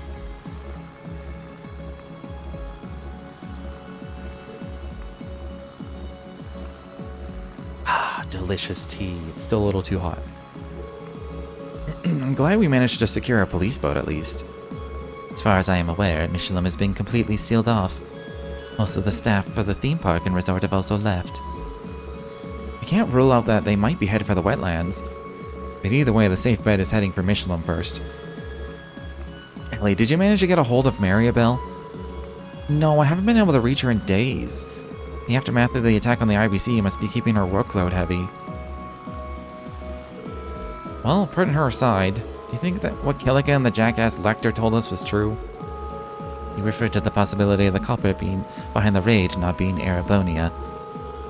Ah, delicious tea. It's still a little too hot. I'm glad we managed to secure a police boat at least. As far as I am aware, Michelum has been completely sealed off. Most of the staff for the theme park and resort have also left. We can't rule out that they might be headed for the wetlands. But either way, the safe bet is heading for Michelum first. Ellie, did you manage to get a hold of Maribel? No, I haven't been able to reach her in days. The aftermath of the attack on the IBC must be keeping her workload heavy. Well, putting her aside, do you think that what Killica and the jackass Lecter told us was true? He referred to the possibility of the culprit being behind the raid not being Erebonia,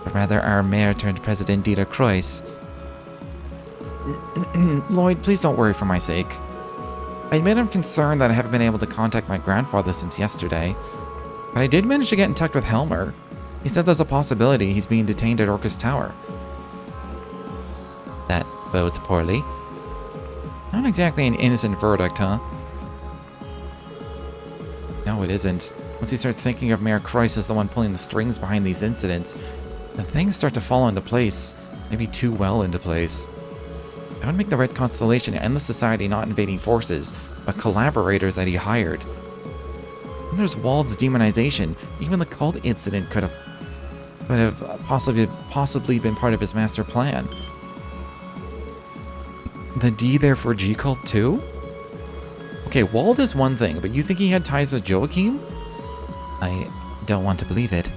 but rather our mayor-turned-president Dieter Kreuss. Lloyd, please don't worry for my sake. I admit I'm concerned that I haven't been able to contact my grandfather since yesterday, but I did manage to get in touch with Helmer. He said there's a possibility he's being detained at Orcus Tower. That bodes poorly. Not exactly an innocent verdict, huh? No, it isn't. Once you start thinking of Mayor Kreuss as the one pulling the strings behind these incidents, then things start to fall into place. Maybe too well into place. That would make the Red Constellation and the Society not invading forces, but collaborators that he hired. And there's Wald's demonization. Even the cult incident could have possibly been part of his master plan. The D there for G-Cult too? Okay, Wald is one thing, but you think he had ties with Joachim? I don't want to believe it.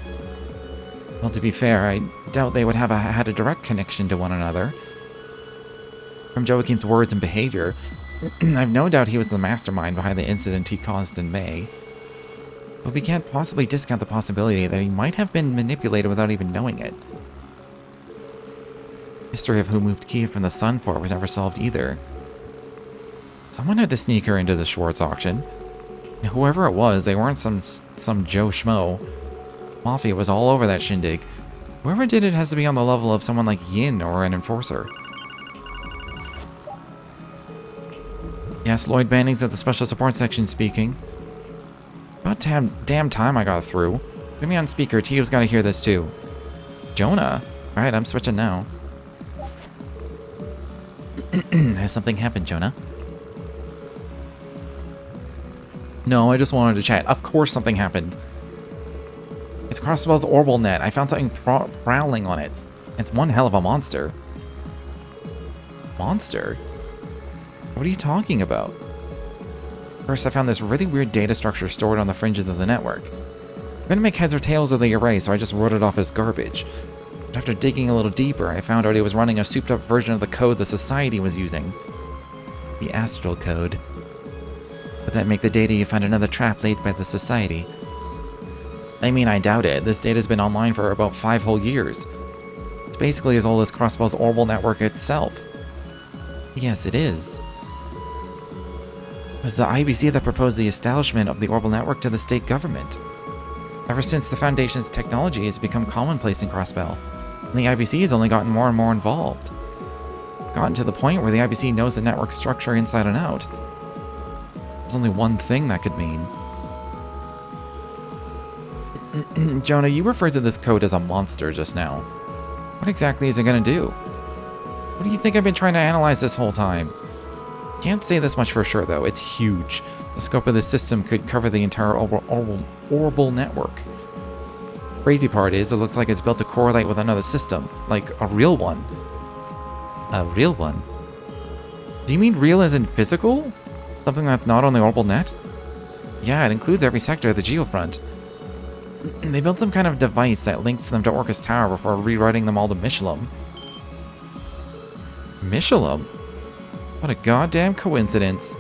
Well, to be fair, I doubt they would have had a direct connection to one another. From Joachim's words and behavior, I've no doubt he was the mastermind behind the incident he caused in May. But we can't possibly discount the possibility that he might have been manipulated without even knowing it. The mystery of who moved Kia from the Sunport was never solved either. Someone had to sneak her into the Schwartz auction. And whoever it was, they weren't some Joe Schmo. Mafia was all over that shindig. Whoever did it has to be on the level of someone like Yin or an enforcer. Yes, Lloyd Bannings of the Special Support Section speaking. About damn time I got through. Put me on speaker, Tio's gotta hear this too. Jonah? Alright, I'm switching now. Has something happened, Jonah? No, I just wanted to chat. Of course something happened. It's Crossbell's Orbital Net. I found something prowling on it. It's one hell of a monster. Monster? What are you talking about? First, I found this really weird data structure stored on the fringes of the network. Couldn't make heads or tails of the array, so I just wrote it off as garbage. But after digging a little deeper, I found out it was running a souped-up version of the code the Society was using. The Astral Code. Would that make the data you find another trap laid by the Society? I mean, I doubt it. This data's been online for about 5 whole years. It's basically as old as Crossbell's orbital network itself. Yes, it is. It was the IBC that proposed the establishment of the orbital network to the state government. Ever since, the Foundation's technology has become commonplace in Crossbell, and the IBC has only gotten more and more involved. It's gotten to the point where the IBC knows the network structure inside and out. There's only one thing that could mean. Jonah, you referred to this code as a monster just now. What exactly is it gonna do? What do you think I've been trying to analyze this whole time? Can't say this much for sure, though. It's huge. The scope of this system could cover the entire orbital network. Crazy part is, it looks like it's built to correlate with another system, like a real one. A real one? Do you mean real as in physical? Something that's not on the orbital net? Yeah, it includes every sector of the geofront. They built some kind of device that links them to Orcus Tower before rewriting them all to Michelum. Michelum? What a goddamn coincidence.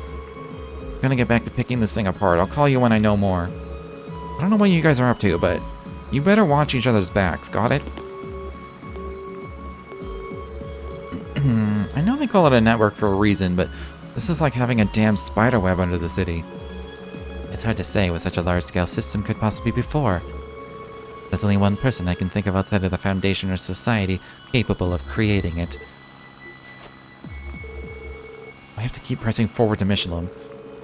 I'm gonna get back to picking this thing apart. I'll call you when I know more. I don't know what you guys are up to, but you better watch each other's backs, got it? I know they call it a network for a reason, but this is like having a damn spider web under the city. It's hard to say what such a large-scale system could possibly be for. There's only one person I can think of outside of the Foundation or Society capable of creating it. We have to keep pressing forward to Michelum.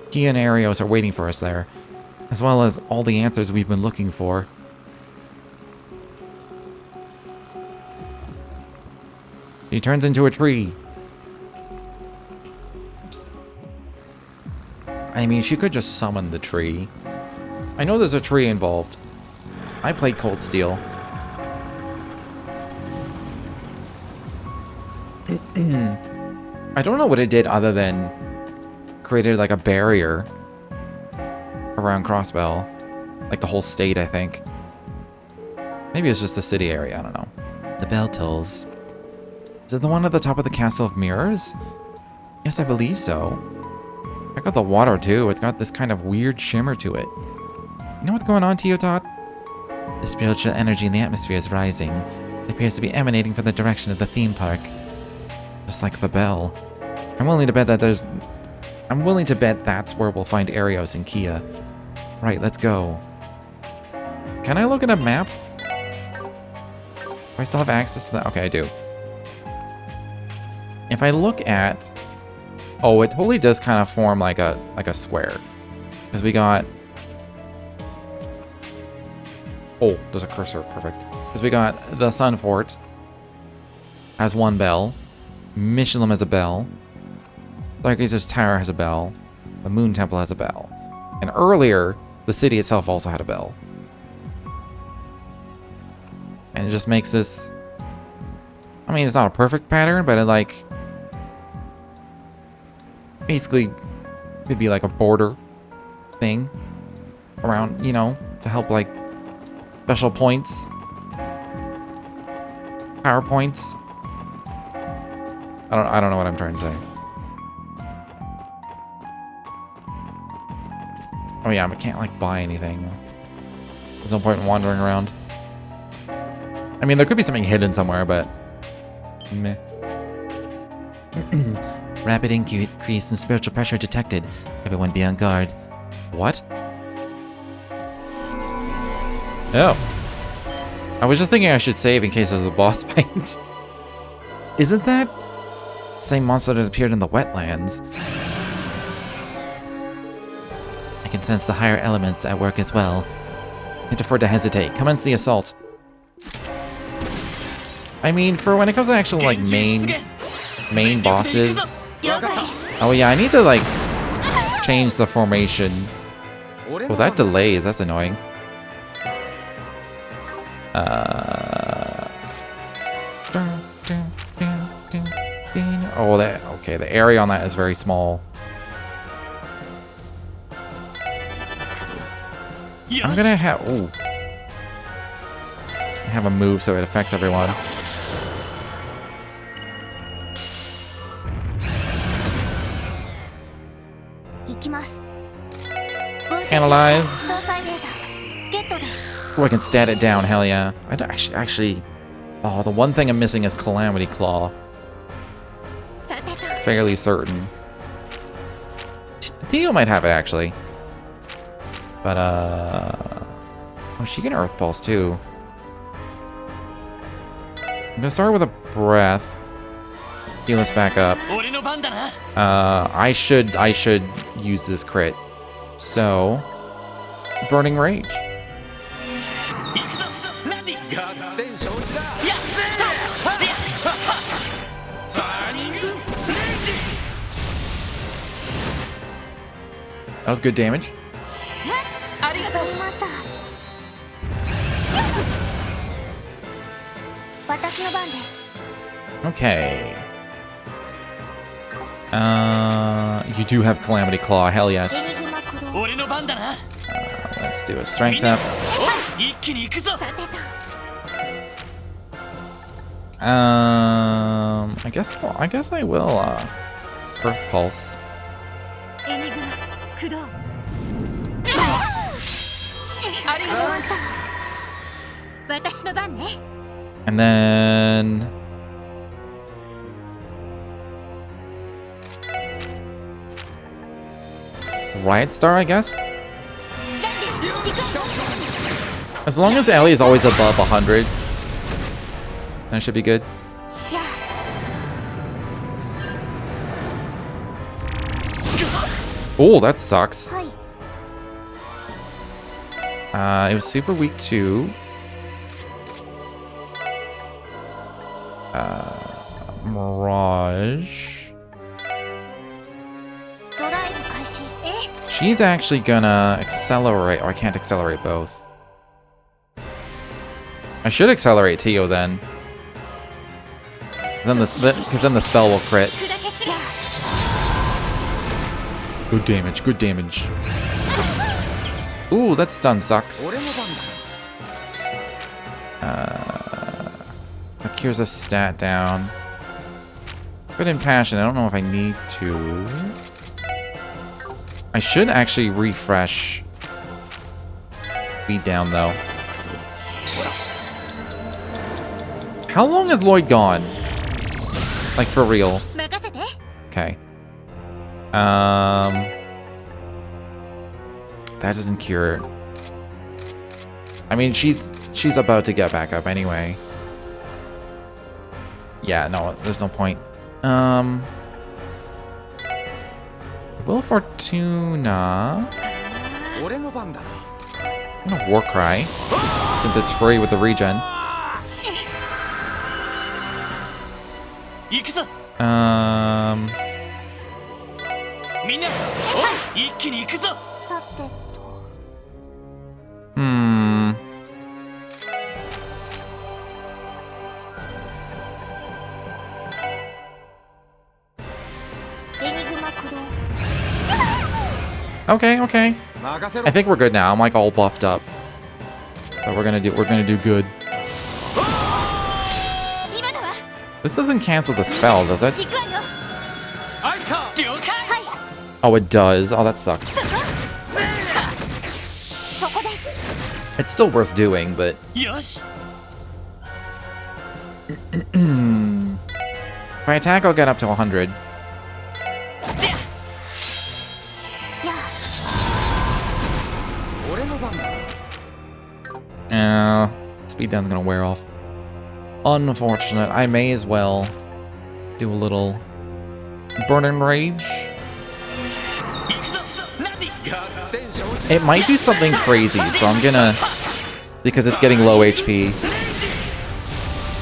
Kia and Arios are waiting for us there, as well as all the answers we've been looking for. He turns into a tree. I mean, she could just summon the tree. I know there's a tree involved. I played Cold Steel. I don't know what it did other than created like a barrier around Crossbell. Like the whole state, I think. Maybe it's just the city area, I don't know. The bell tolls. Is it the one at the top of the Castle of Mirrors? Yes, I believe so. I got the water too. It's got this kind of weird shimmer to it. You know what's going on, Teotot? The spiritual energy in the atmosphere is rising. It appears to be emanating from the direction of the theme park. Just like the bell. I'm willing to bet that's where we'll find Arios and Kia. Right, let's go. Can I look at a map? Do I still have access to that? Okay, I do. If I look at... Oh, it totally does kind of form like a square. Because we got... Oh, there's a cursor. Perfect. Because we got the Sun Fort has one bell. Michelum has a bell. Stargazer's Tower has a bell. The Moon Temple has a bell. And earlier, the city itself also had a bell. And it just makes this... I mean, it's not a perfect pattern, but it like... Basically, could be like a border thing around, you know, to help like special points, power points. I don't know what I'm trying to say. Oh yeah, I can't like buy anything. There's no point in wandering around. I mean, there could be something hidden somewhere, but meh. Rapid increase in spiritual pressure detected. Everyone be on guard. What? Oh. I was just thinking I should save in case there's a boss fight. Isn't that the same monster that appeared in the wetlands? I can sense the higher elements at work as well. Can't afford to hesitate. Commence the assault. I mean, for when it comes to actual like main bosses. Oh yeah, I need to like change the formation. Well, that delays, that's annoying. Oh, that okay, the area on that is very small. I'm gonna have have a move so it affects everyone. Analyze. Oh, I can stat it down. Hell yeah. I don't actually. Oh, the one thing I'm missing is Calamity Claw. Fairly certain. Tio might have it actually. But oh, she can Earth Pulse too. I'm gonna start with a breath. Heal us back up. I should use this crit. So, Burning Rage. That was good damage. Okay. You do have Calamity Claw, hell yes. Let's do a strength up. I guess I will Earth Pulse. And then Riot Star, I guess? As long as the alley is always above 100, then it should be good. Oh, that sucks. It was super weak too. Mirage. She's actually gonna accelerate. Oh, I can't accelerate both. I should accelerate Tio then. Because then the spell will crit. Good damage, good damage. Ooh, that stun sucks. That cures a stat down. Good Impassion, I don't know if I need to. I should actually refresh. Beat down though. How long is Lloyd gone? Like for real? Okay. That doesn't cure. I mean, she's about to get back up anyway. Yeah, no, there's no point. Will Fortuna. I'm gonna War Cry since it's free with the regen. Okay, okay. I think we're good now. I'm like all buffed up. But we're gonna do good. This doesn't cancel the spell, does it? Oh, it does. Oh, that sucks. It's still worth doing, but... If I attack, I'll get up to 100. Speed down's gonna wear off. Unfortunate. I may as well do a little Burning Rage. It might do something crazy, so I'm gonna, because it's getting low HP.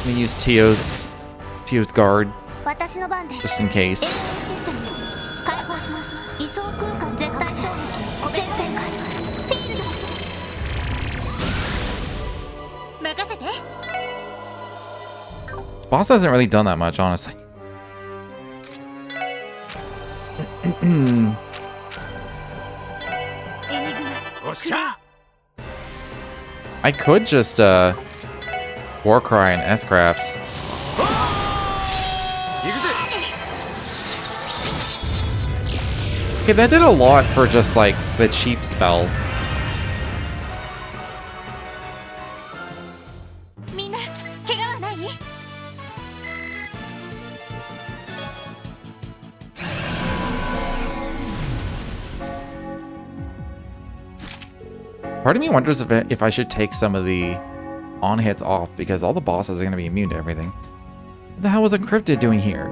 I'm gonna use Tio's guard, just in case. Boss hasn't really done that much, honestly. I could just Warcry and S-Crafts. Okay, that did a lot for just, like, the cheap spell. Part of me wonders if I should take some of the on-hits off, because all the bosses are going to be immune to everything. What the hell was a cryptid doing here?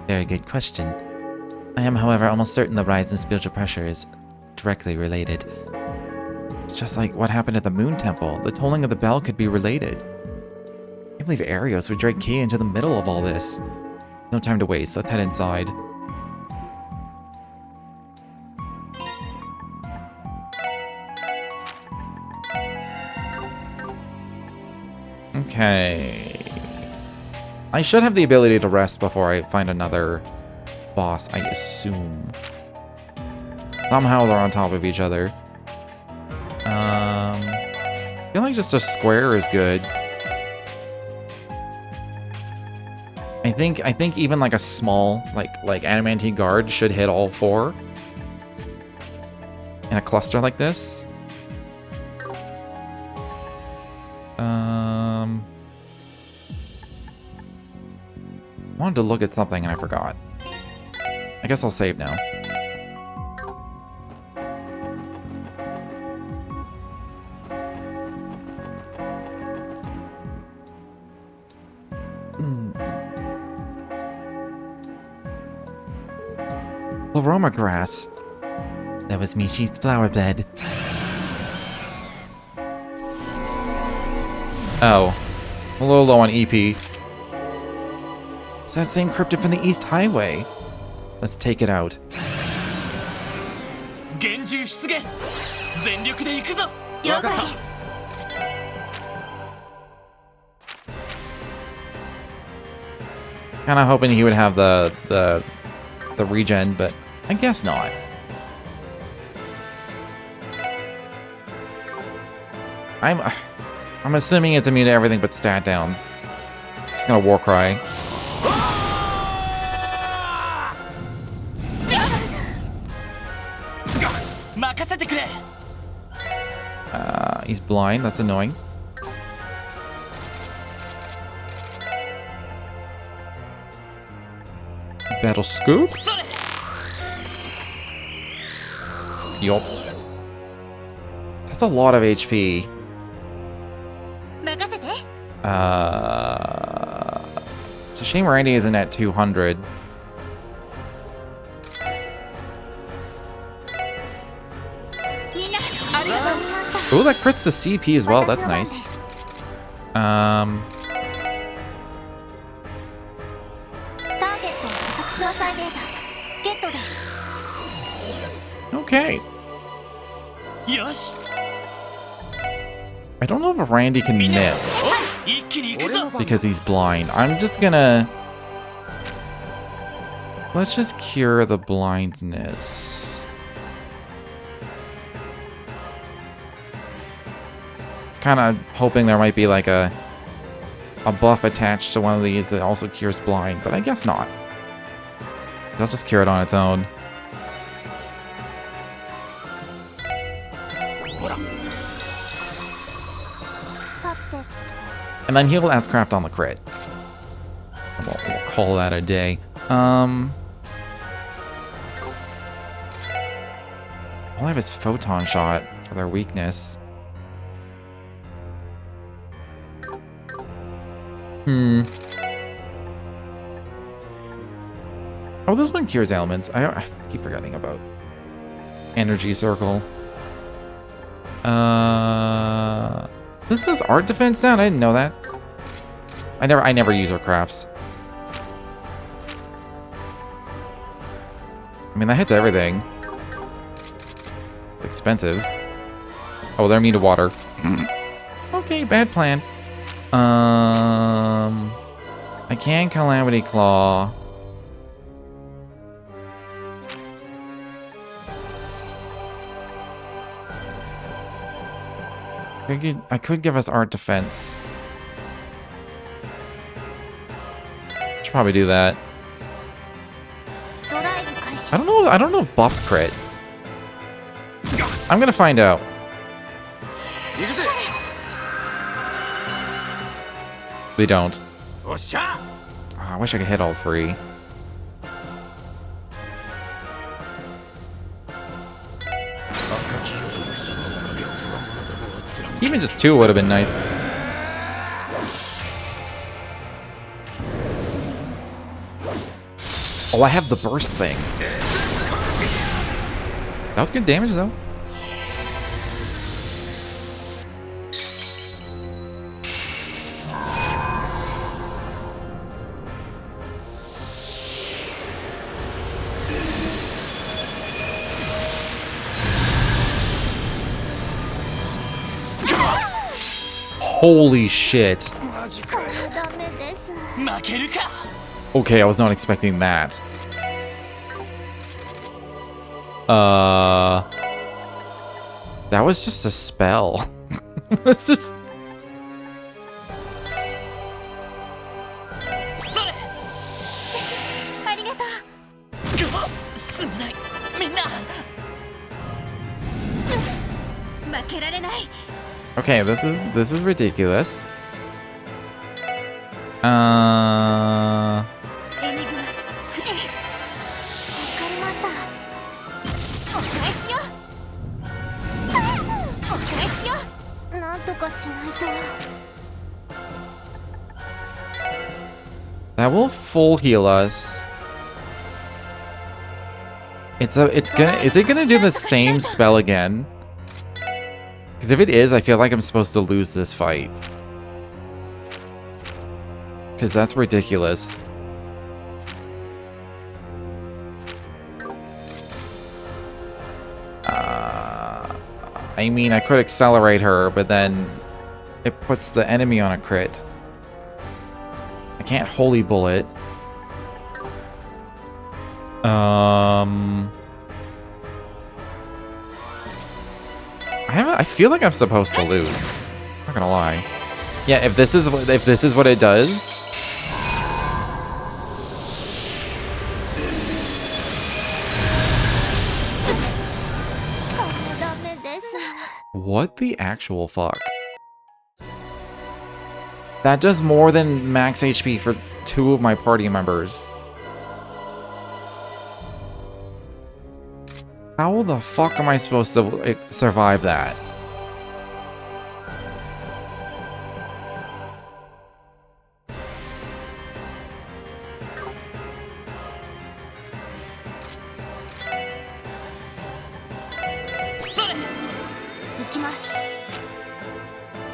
Very good question. I am, however, almost certain the rise in spiritual pressure is directly related. It's just like what happened at the Moon Temple. The tolling of the bell could be related. I can't believe Arios would drag Key into the middle of all this. No time to waste. Let's head inside. Okay. I should have the ability to rest before I find another boss, I assume. Somehow they're on top of each other. I feel like just a square is good. I think even like a small, like adamantine guard should hit all four in a cluster like this. Wanted to look at something and I forgot. I guess I'll save now. Aroma grass. That was Michi's flower bed. Oh. A little low on EP. It's that same cryptid from the East Highway. Let's take it out. Kinda hoping he would have the regen, but I guess not. I'm assuming it's immune to everything but stat down. Just gonna Warcry. He's blind, that's annoying. Battle scoop? Yup. That's a lot of HP. It's a shame Randy isn't at 200. Ooh, that crits the CP as well. That's nice. Okay. I don't know if Randy can miss because he's blind. I'm just gonna... Let's just cure the blindness. Kind of hoping there might be like a buff attached to one of these that also cures blind, but I guess not. I'll just cure it on its own. And then he'll S-Craft on the crit. We'll call that a day. All I have is Photon Shot for their weakness. Oh, this one cures ailments. I keep forgetting about Energy Circle. This is art defense down. I didn't know that. I never use her crafts. I mean, that hits everything. It's expensive. Oh, they're immune to water. Okay, bad plan. I can Calamity Claw. I could give us art defense. should probably do that. I don't know if buffs crit. I'm gonna find out. They don't. Oh, I wish I could hit all three. Even just two would have been nice. Oh, I have the burst thing. That was good damage, though. Holy shit. Okay, I was not expecting that. That was just a spell. It's just... Okay, this is ridiculous. That will full heal us. Is it gonna do the same spell again? Because if it is, I feel like I'm supposed to lose this fight. Because that's ridiculous. I mean, I could accelerate her, but then it puts the enemy on a crit. I can't holy bullet. I feel like I'm supposed to lose. Not gonna lie. Yeah, if this is what it does. What the actual fuck? That does more than max HP for 2 of my party members. How the fuck am I supposed to survive that?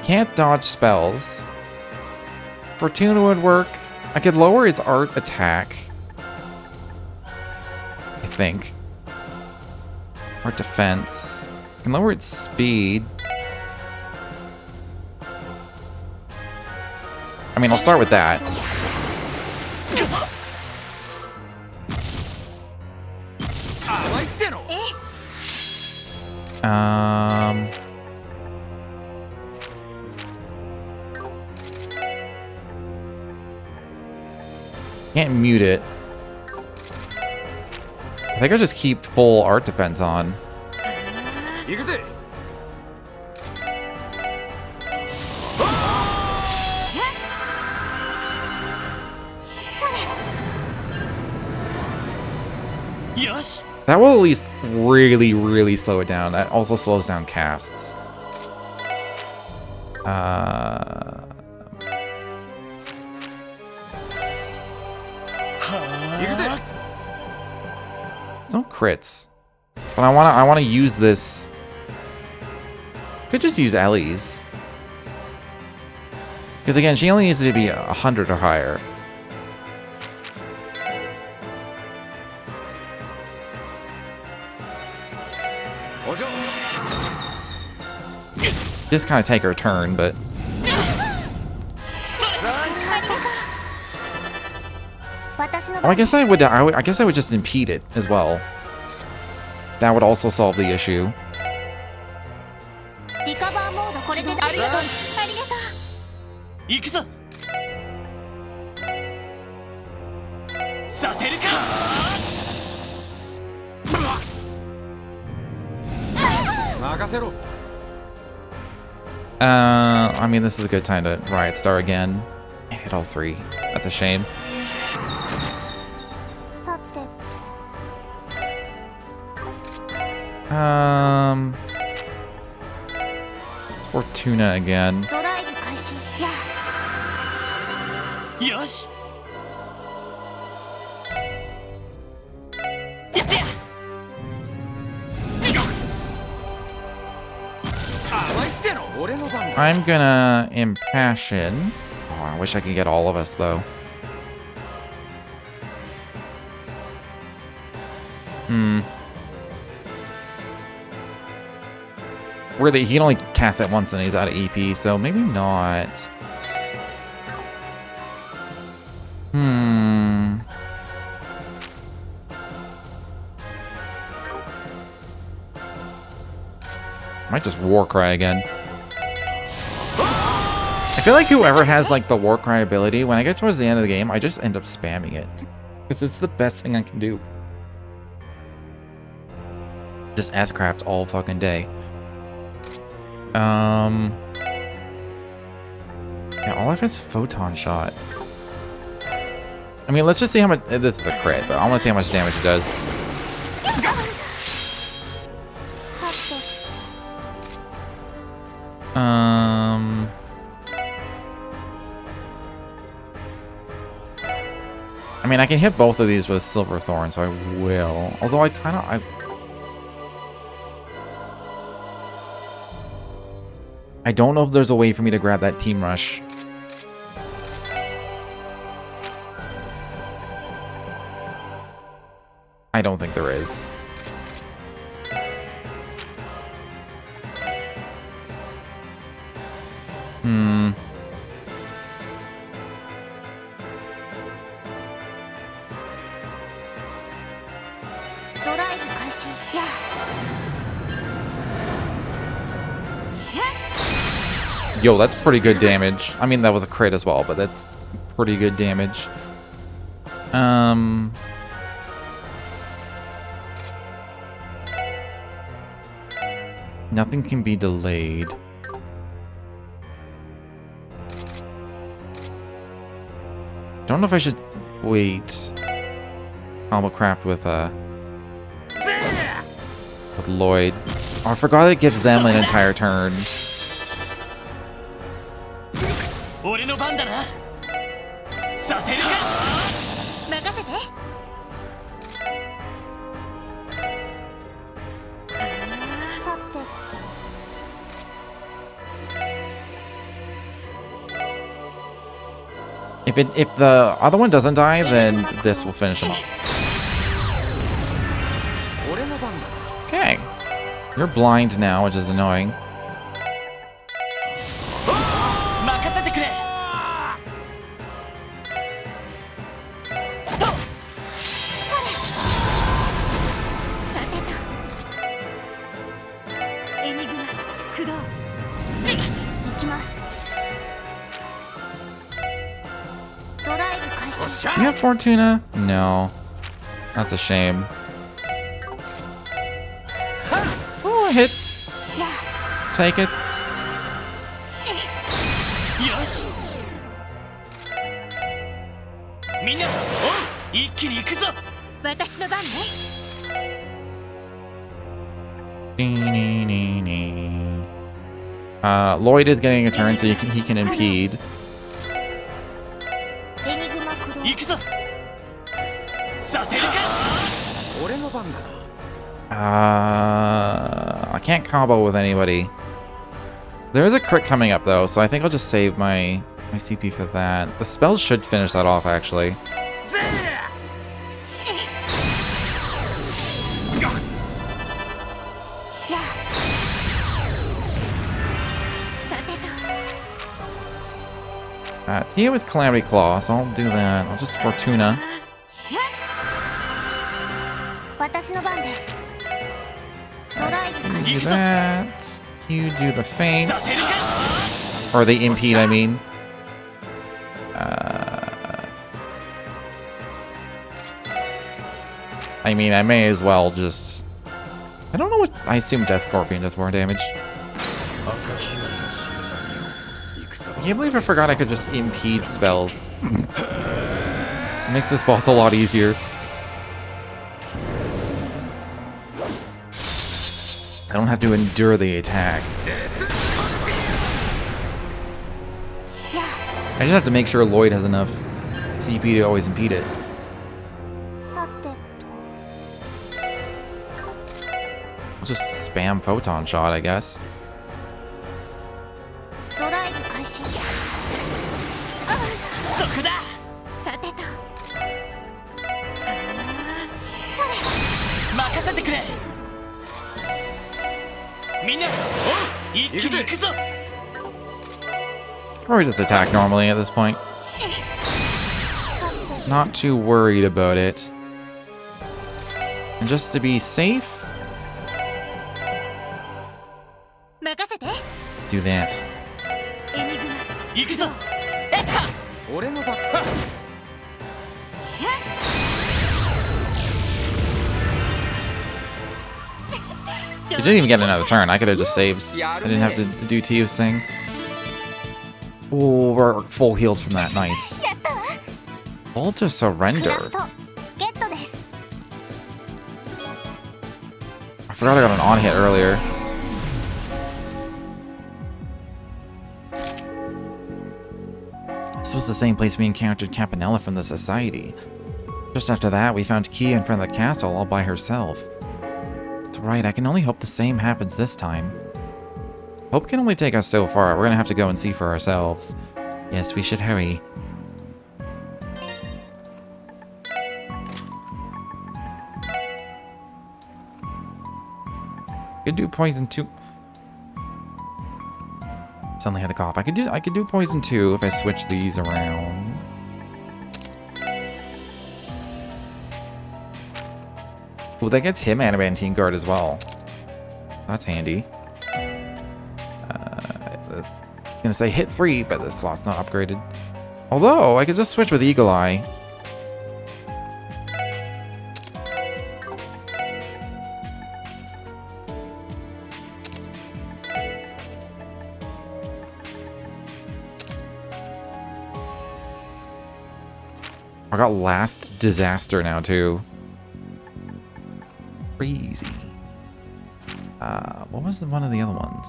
Can't dodge spells. Fortuna would work. I could lower its art attack. I think. Art defense. I can lower its speed. I mean, I'll start with that. Can't mute it. I think I'll just keep full art defense on. That will at least really, really slow it down. That also slows down casts. No crits. But I wanna use this. Could just use Ellie's. Because again, she only needs to be 100 or higher. Just kind of take her turn, but oh, I guess I would just impede it as well. That would also solve the issue. I mean, this is a good time to Riot Star again. I hit all three. That's a shame. Fortuna again. I'm gonna Impassion. Oh, I wish I could get all of us, though. Really, he can only cast it once and he's out of EP, so maybe not. Might just Warcry again. I feel like whoever has like the Warcry ability, when I get towards the end of the game, I just end up spamming it. Because it's the best thing I can do. Just S-craft all fucking day. Yeah, all I've is Photon Shot. I mean, let's just see how much... This is a crit, but I want to see how much damage it does. I mean, I can hit both of these with Silver Thorn, so I will. Although I kind of... I don't know if there's a way for me to grab that Team Rush. I don't think there is. Yo, that's pretty good damage. I mean, that was a crit as well, but that's pretty good damage. Nothing can be delayed. Don't know if I should wait. Combo craft with Lloyd. Oh, I forgot it gives them an entire turn. If the other one doesn't die, then this will finish him off. Okay. You're blind now, which is annoying. You have Fortuna? No. That's a shame. Oh, I hit. Take it. Lloyd is getting a turn, so he can impede. I can't combo with anybody. There is a crit coming up though, so I think I'll just save my CP for that. The spell should finish that off actually. Tia was Calamity Claw, so I'll do that. I'll just Fortuna. You do that. You do the feint. Or the impede, I mean. I mean, I may as well just... I don't know what... I assume Death Scorpion does more damage. I can't believe I forgot I could just impede spells. It makes this boss a lot easier. I don't have to endure the attack. I just have to make sure Lloyd has enough CP to always impede it. I'll just spam Photon Shot, I guess. Probably just attack normally at this point. Not too worried about it. And just to be safe, do that. You didn't even get another turn. I could have just saved. I didn't have to do Tio's thing. Oh, we're full healed from that. Nice. All to surrender. I forgot I got an on hit earlier. This was the same place we encountered Campanella from the Society. Just after that, we found Kia in front of the castle all by herself. That's right, I can only hope the same happens this time. Hope can only take us so far. We're gonna have to go and see for ourselves. Yes, we should hurry. Could do poison too. Suddenly had the cough. I could do poison too if I switch these around. Oh, that gets him Adamantine Guard as well. That's handy. I'm gonna say hit 3, but this slot's not upgraded. Although I could just switch with Eagle Eye. I got Last Disaster now too. Crazy. What was one of the other ones?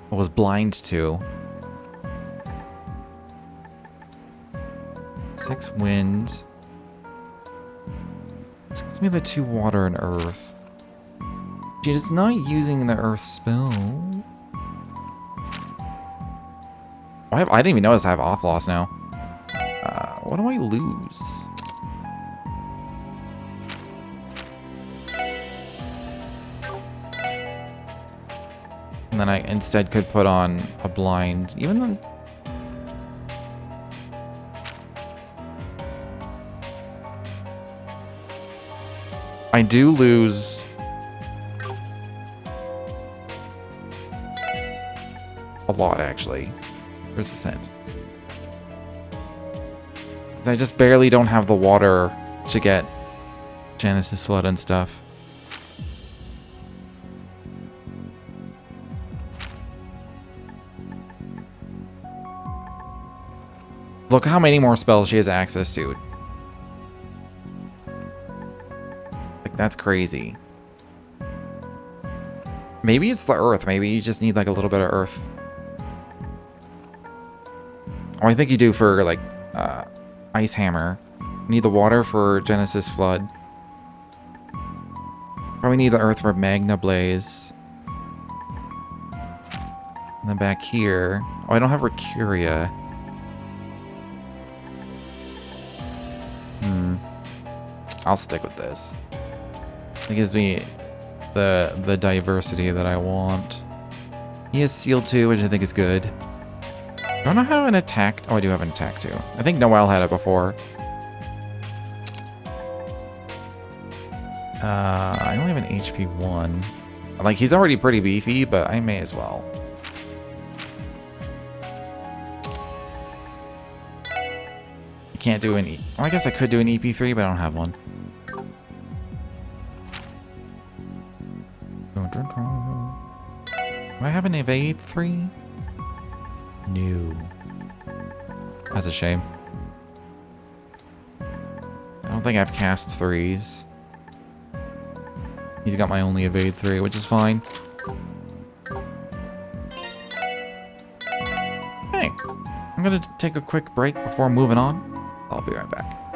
I was blind to. 6 wind. This gives me the 2 water and earth. Dude, it's not using the earth spell. I didn't even notice I have off loss now. What do I lose? And then I instead could put on a blind, even though... I do lose... a lot, actually. Where's the scent? I just barely don't have the water to get Genesis Flood and stuff. Look how many more spells she has access to. Like, that's crazy. Maybe it's the earth. Maybe you just need like a little bit of earth. Or I think you do for like Ice Hammer. You need the water for Genesis Flood. Probably need the earth for Magna Blaze. And then back here. Oh, I don't have Mercuria. I'll stick with this. It gives me the diversity that I want. He has Seal 2, which I think is good. I don't know how an attack... Oh, I do have an attack too. I think Noelle had it before. I only have an HP 1. Like, he's already pretty beefy, but I may as well. Can't do an E. Well, I guess I could do an EP3, but I don't have one. Do I have an evade 3? No. That's a shame. I don't think I've cast 3s. He's got my only evade 3, which is fine. Hey, I'm gonna take a quick break before moving on. I'll be right back.